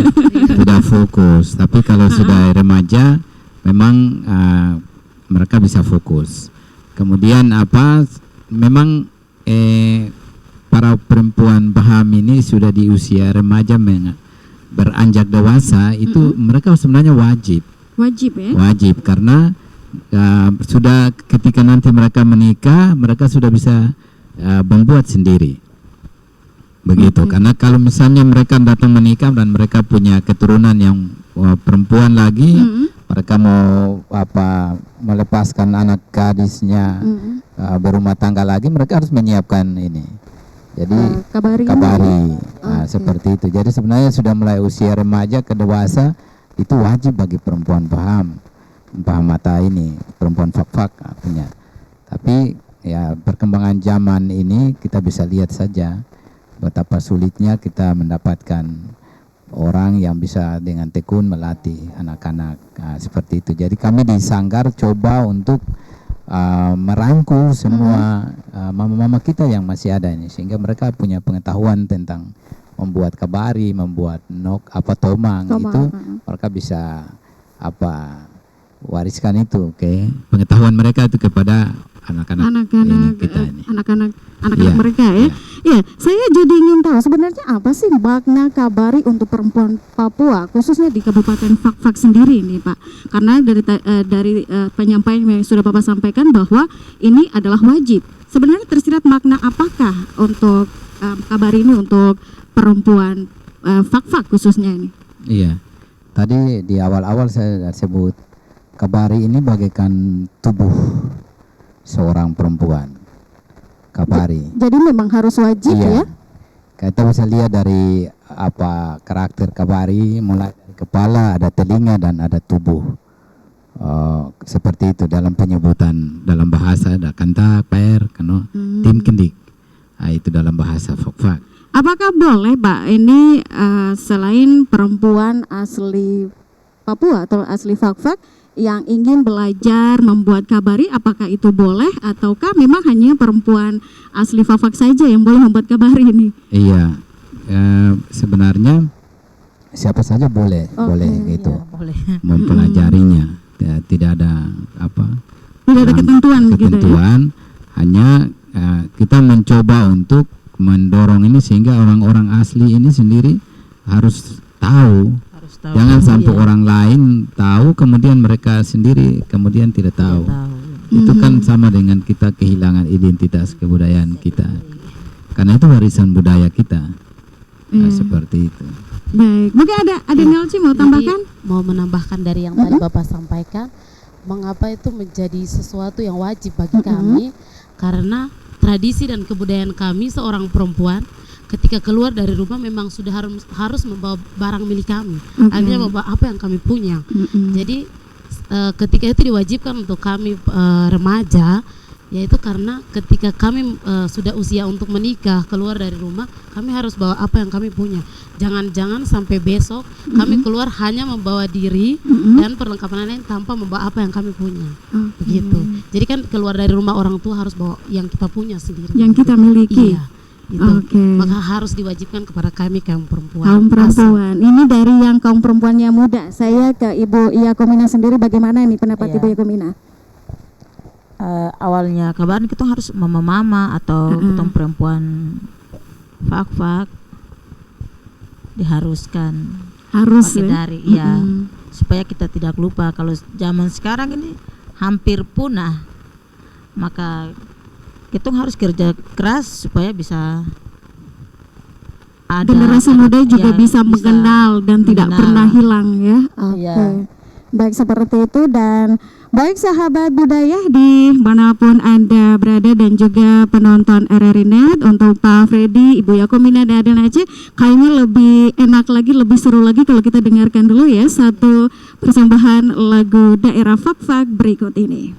tidak fokus. Tapi kalau sudah remaja, memang mereka bisa fokus. Kemudian memang para perempuan paham ini sudah di usia remaja beranjak dewasa, itu mereka sebenarnya wajib karena sudah ketika nanti mereka menikah, mereka sudah bisa membuat sendiri begitu. Karena kalau misalnya mereka datang menikah dan mereka punya keturunan yang perempuan lagi, mereka mau melepaskan anak gadisnya berumah tangga lagi, mereka harus menyiapkan ini. Jadi kabari. Nah, seperti itu. Jadi sebenarnya sudah mulai usia remaja ke dewasa itu wajib bagi perempuan paham mata ini, perempuan fak-fak artinya. Tapi ya perkembangan zaman ini kita bisa lihat saja betapa sulitnya kita mendapatkan orang yang bisa dengan tekun melatih anak-anak. Nah, seperti itu. Jadi kami di Sanggar coba untuk merangkul semua mama-mama kita yang masih ada ini, sehingga mereka punya pengetahuan tentang membuat kabari, membuat tomang itu, mereka bisa wariskan itu pengetahuan mereka itu kepada anak-anak mereka ya. Ya, saya jadi ingin tahu sebenarnya apa sih makna kabari untuk perempuan Papua, khususnya di Kabupaten Fak-Fak sendiri nih Pak. Karena dari penyampaian yang sudah Bapak sampaikan bahwa ini adalah wajib. Sebenarnya tersirat makna apakah untuk kabari ini untuk perempuan Fak-Fak khususnya ini? Iya. Tadi di awal-awal saya sudah sebut kabari ini bagaikan tubuh seorang perempuan. Kabari. Jadi memang harus wajib ya? Kita bisa lihat dari apa karakter kabari, mulai dari kepala, ada telinga dan ada tubuh. Seperti itu dalam penyebutan dalam bahasa ada kanta, per, kano, tim kendik. Itu dalam bahasa Fak-Fak. Apakah boleh Pak ini selain perempuan asli Papua atau asli Fak-Fak yang ingin belajar membuat kabari, apakah itu boleh ataukah memang hanya perempuan asli Fak-Fak saja yang boleh membuat kabari ini? Iya, sebenarnya siapa saja boleh, boleh gitu, Iya, boleh. mempelajarinya. Tidak ada apa? Tidak ada ketentuan, ketentuan. Gitu ya? Hanya kita mencoba untuk mendorong ini sehingga orang-orang asli ini sendiri harus tahu. Jangan sampai orang lain tahu kemudian mereka sendiri kemudian tidak tahu. Itu kan sama dengan kita kehilangan identitas kebudayaan kita. Karena itu warisan budaya kita. Seperti itu. Baik, mungkin ada Nelci mau tambahkan? Mau menambahkan dari yang tadi Bapak sampaikan, mengapa itu menjadi sesuatu yang wajib bagi kami, karena tradisi dan kebudayaan kami seorang perempuan ketika keluar dari rumah memang sudah harus membawa barang milik kami, artinya membawa apa yang kami punya. Jadi ketika itu diwajibkan untuk kami remaja, yaitu karena ketika kami sudah usia untuk menikah, keluar dari rumah, kami harus bawa apa yang kami punya. Jangan sampai besok kami keluar hanya membawa diri dan perlengkapan lain tanpa membawa apa yang kami punya. Begitu. Jadi kan keluar dari rumah orang tua harus bawa yang kita punya sendiri. Yang kita miliki. Iya. Itu. Maka harus diwajibkan kepada kami kaum perempuan. Kaum perempuan. Ini dari yang kaum perempuannya muda. Saya ke Ibu Yakomina sendiri, bagaimana nih pendapat Ibu Yakomina? Awalnya kabar kita harus mama-mama atau kita perempuan Fak-Fak diharuskan pakai dari supaya kita tidak lupa. Kalau zaman sekarang ini hampir punah, maka kita harus kerja keras supaya bisa ada generasi muda juga bisa mengenal dan tidak pernah hilang ya. Baik, seperti itu. Dan baik sahabat budaya dimanapun Anda berada dan juga penonton RRI Net, untuk Pak Freddy, Ibu Yakomina dan Aden Aceh, kayaknya lebih enak lagi, lebih seru lagi kalau kita dengarkan dulu ya satu persembahan lagu daerah Fak-Fak berikut ini.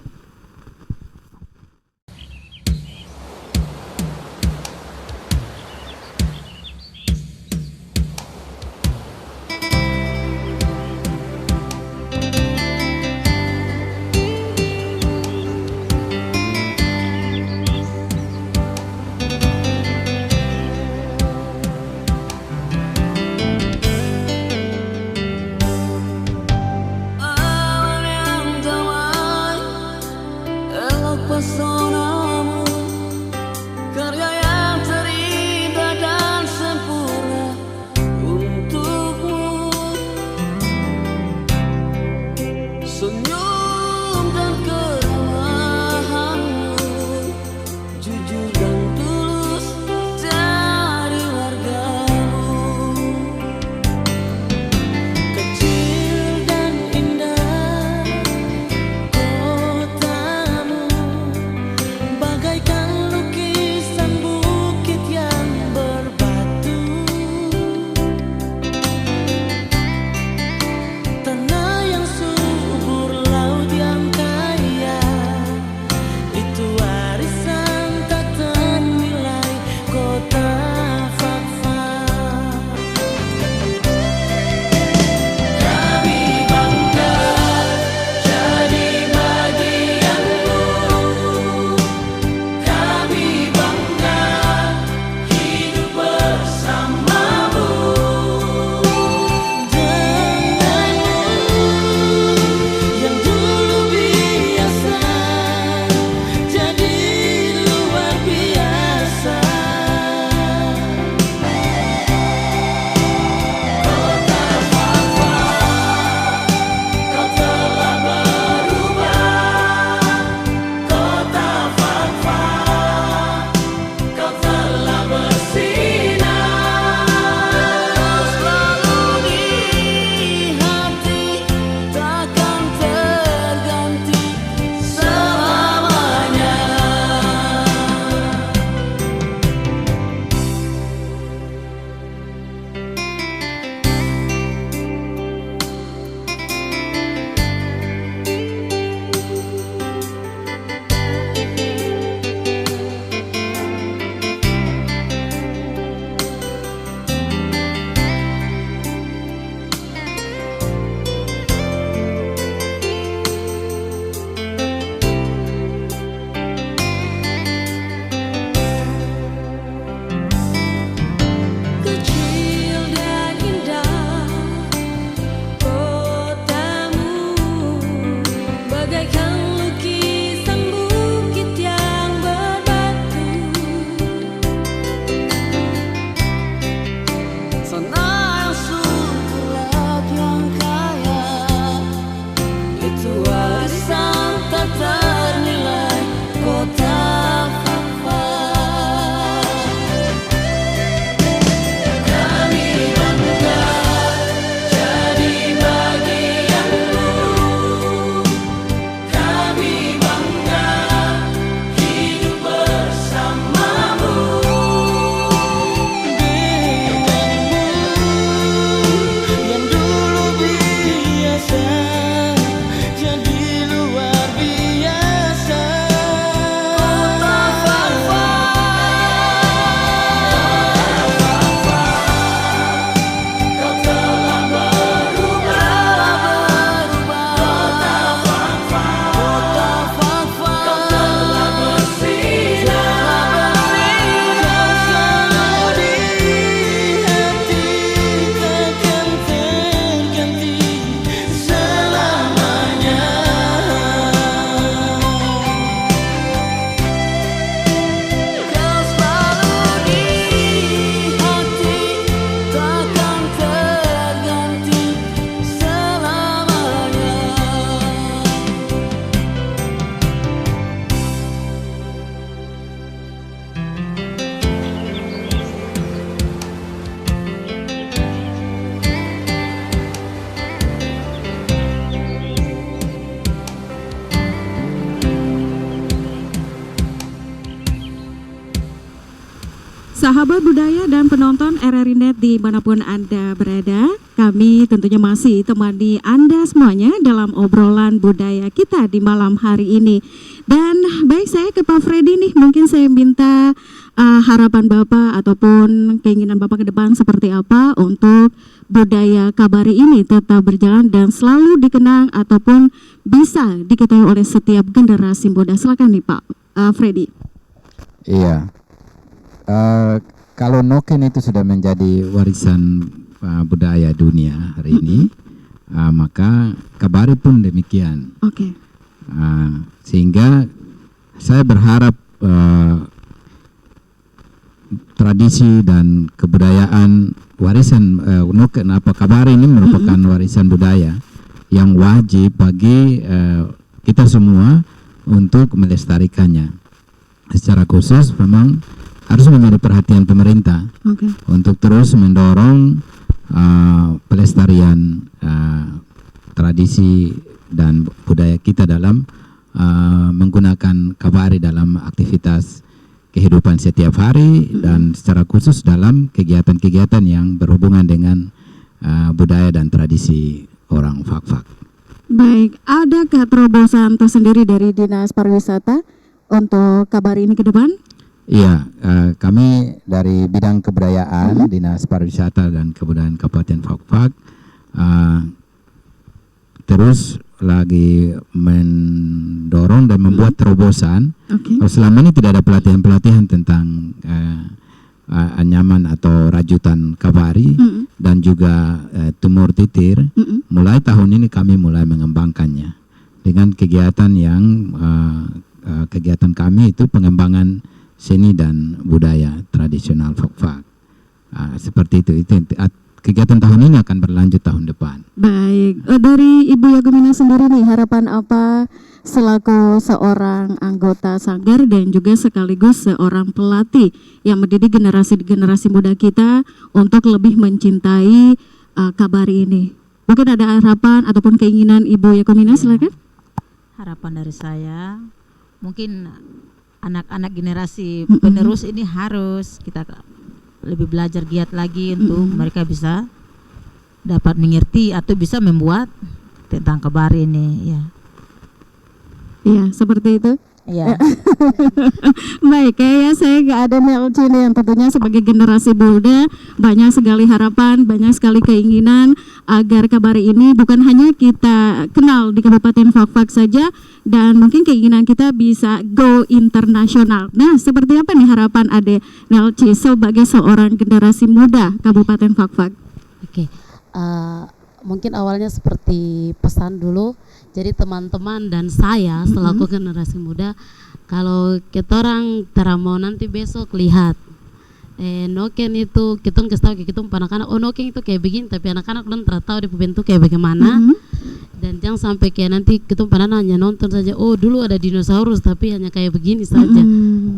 sahabat budaya dan penonton RRI Net dimanapun Anda berada, kami tentunya masih temani Anda semuanya dalam obrolan budaya kita di malam hari ini. Dan baik, saya ke Pak Freddy nih, mungkin saya minta harapan Bapak ataupun keinginan Bapak ke depan seperti apa untuk budaya Kabari ini tetap berjalan dan selalu dikenang ataupun bisa diketahui oleh setiap generasi muda. Silakan nih Pak Freddy. Iya. Kalau noken itu sudah menjadi warisan budaya dunia hari ini, maka Kabari pun demikian. Oke. Sehingga saya berharap tradisi dan kebudayaan warisan noken Kabari ini merupakan warisan budaya yang wajib bagi kita semua untuk melestarikannya. Secara khusus memang harus menjadi perhatian pemerintah untuk terus mendorong pelestarian tradisi dan budaya kita dalam menggunakan Kabari dalam aktivitas kehidupan setiap hari dan secara khusus dalam kegiatan-kegiatan yang berhubungan dengan budaya dan tradisi orang Fak-Fak. Baik, adakah terobosan tersendiri dari Dinas Pariwisata untuk Kabari ini ke depan? Iya, kami dari bidang kebudayaan Dinas Pariwisata dan Kebudayaan Kabupaten Fak-Fak terus lagi mendorong dan membuat terobosan. Selama ini tidak ada pelatihan-pelatihan tentang anyaman atau rajutan Kabari dan juga tumor titir. Mulai tahun ini kami mulai mengembangkannya dengan kegiatan yang kegiatan kami itu pengembangan seni dan budaya tradisional Fak-Fak. Seperti itu kegiatan tahun ini akan berlanjut tahun depan. Baik, dari Ibu Yagumina sendiri nih, harapan apa selaku seorang anggota Sanggar dan juga sekaligus seorang pelatih yang mendidik generasi muda kita untuk lebih mencintai Kabari ini? Mungkin ada harapan ataupun keinginan Ibu Yagumina, silakan. Harapan dari saya, mungkin anak-anak generasi penerus ini harus kita lebih belajar giat lagi untuk mereka bisa dapat mengerti atau bisa membuat tentang Kabari ini, ya. Iya, seperti itu. Iya. Baik, kayaknya saya nggak ada Melci nih yang tentunya sebagai generasi muda banyak sekali harapan, banyak sekali keinginan agar Kabari ini bukan hanya kita kenal di Kabupaten Fak-Fak saja dan mungkin keinginan kita bisa go internasional. Nah, seperti apa nih harapan Ade Melci sebagai seorang generasi muda Kabupaten Fak-Fak? Oke, mungkin awalnya seperti pesan dulu. Jadi teman-teman dan saya selaku generasi muda, kalau kita orang mau nanti besok lihat noken itu kita kasih tahu ke kita anak-anak, oh noken itu kayak begini, tapi anak-anak belum tahu di bentuk kayak bagaimana. Dan jangan sampai kayak nanti kita hanya nonton saja, oh dulu ada dinosaurus tapi hanya kayak begini saja.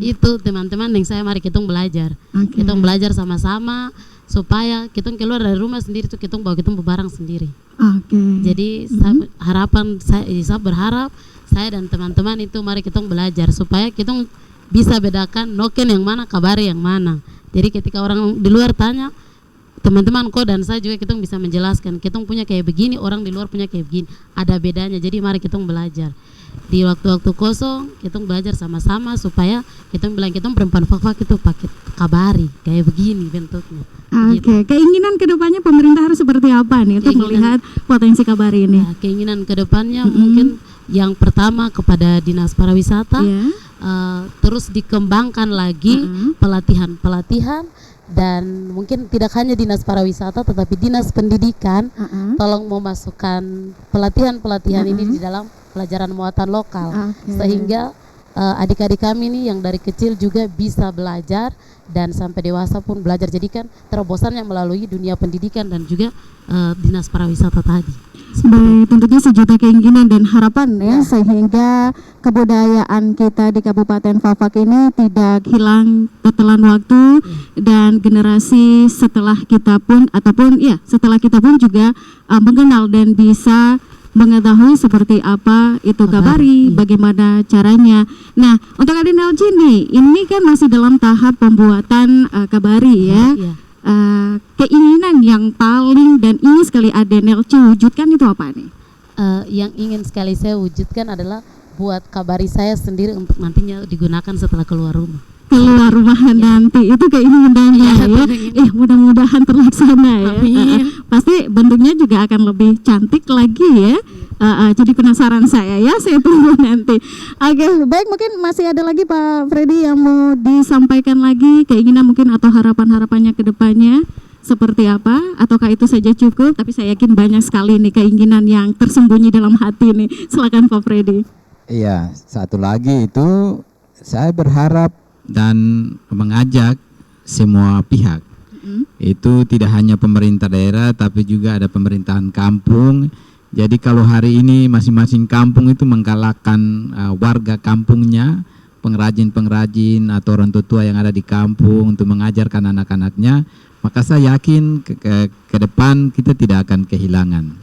Itu teman-teman yang saya, mari kita belajar. Kita belajar sama-sama supaya kita keluar dari rumah sendiri tuh kita bawa kita barang sendiri. Jadi harapan saya berharap saya dan teman-teman itu mari kita belajar supaya kita bisa bedakan noken yang mana, Kabari yang mana. Jadi ketika orang di luar tanya, teman-teman kok dan saya juga kita bisa menjelaskan kita punya kayak begini, orang di luar punya kayak begini, ada bedanya. Jadi mari kita belajar di waktu-waktu kosong, kita belajar sama-sama supaya kita bilang kita perempuan Fak-Fak itu pakai Kabari kayak begini bentuknya. Oke, keinginan kedepannya pemerintah harus seperti apa nih untuk melihat potensi Kabari ini? Nah, keinginan kedepannya mungkin yang pertama kepada Dinas Pariwisata terus dikembangkan lagi pelatihan-pelatihan. Dan mungkin tidak hanya Dinas Pariwisata tetapi Dinas Pendidikan tolong memasukkan pelatihan-pelatihan ini di dalam pelajaran muatan lokal sehingga adik-adik kami ini yang dari kecil juga bisa belajar dan sampai dewasa pun belajar. Jadi kan terobosan yang melalui dunia pendidikan dan juga Dinas Pariwisata tadi. Baik, tentunya sejuta keinginan dan harapan ya, sehingga kebudayaan kita di Kabupaten Fak-Fak ini tidak hilang tetelan waktu dan generasi setelah kita pun ataupun setelah kita pun juga mengenal dan bisa mengetahui seperti apa itu Kabari, bagaimana caranya. Nah, untuk Aden LC nih, ini kan masih dalam tahap pembuatan Kabari ya. Iya. Keinginan yang paling dan ingin sekali Aden LC wujudkan itu apa nih? Yang ingin sekali saya wujudkan adalah buat Kabari saya sendiri untuk nantinya digunakan setelah keluar rumah. Keluar rumah nanti itu keinginannya ya. Mudah-mudahan terlaksana ya. Pasti bentuknya juga akan lebih cantik lagi ya. Jadi penasaran saya ya, saya tunggu nanti. Oke, baik, mungkin masih ada lagi Pak Freddy yang mau disampaikan lagi, keinginan mungkin atau harapan-harapannya ke depannya seperti apa, ataukah itu saja cukup? Tapi saya yakin banyak sekali nih keinginan yang tersembunyi dalam hati nih. Silakan Pak Freddy. Iya, satu lagi itu saya berharap dan mengajak semua pihak. Itu tidak hanya pemerintah daerah tapi juga ada pemerintahan kampung. Jadi kalau hari ini masing-masing kampung itu menggalakkan warga kampungnya, pengrajin-pengrajin atau orang tua yang ada di kampung untuk mengajarkan anak-anaknya, maka saya yakin ke depan kita tidak akan kehilangan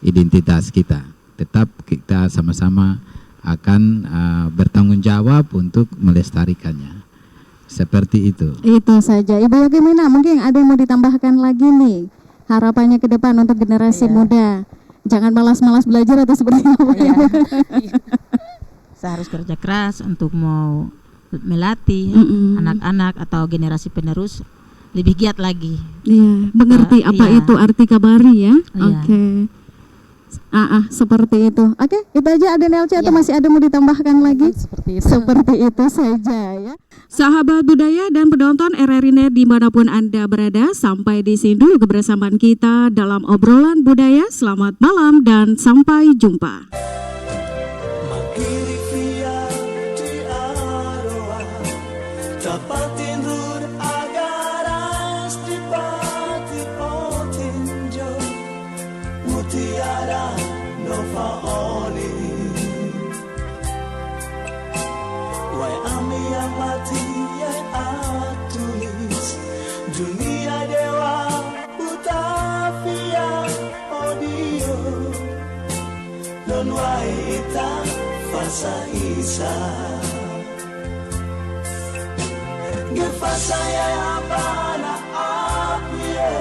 identitas kita. Tetap kita sama-sama akan bertanggung jawab untuk melestarikannya. Seperti itu. Itu saja. Ibu Yogimina, mungkin ada yang mau ditambahkan lagi nih harapannya ke depan untuk generasi muda. Jangan malas-malas belajar atau seperti apa ya? Saya harus kerja keras untuk mau melatih anak-anak atau generasi penerus lebih giat lagi. Iya, mengerti apa itu arti Kabari ya. Oke. Seperti itu. Oke, itu aja Aden LC atau masih ada mau ditambahkan lagi? Seperti itu saja ya. Sahabat budaya dan penonton RRI Net dimanapun Anda berada, sampai di sini dulu kebersamaan kita dalam obrolan budaya. Selamat malam dan sampai jumpa. Dunia dewa Hutavia audio non waita fasa isa gefasa ya abana apie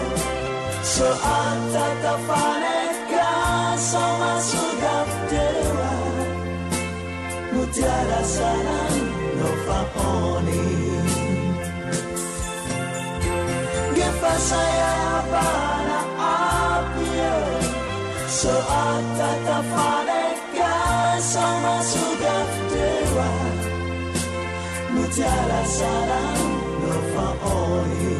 so anta tafaneka sama sudah dewa mutiara sana nova oni saya para apio saat tatapaneka sama sudah dewa mutiara sarang nova oni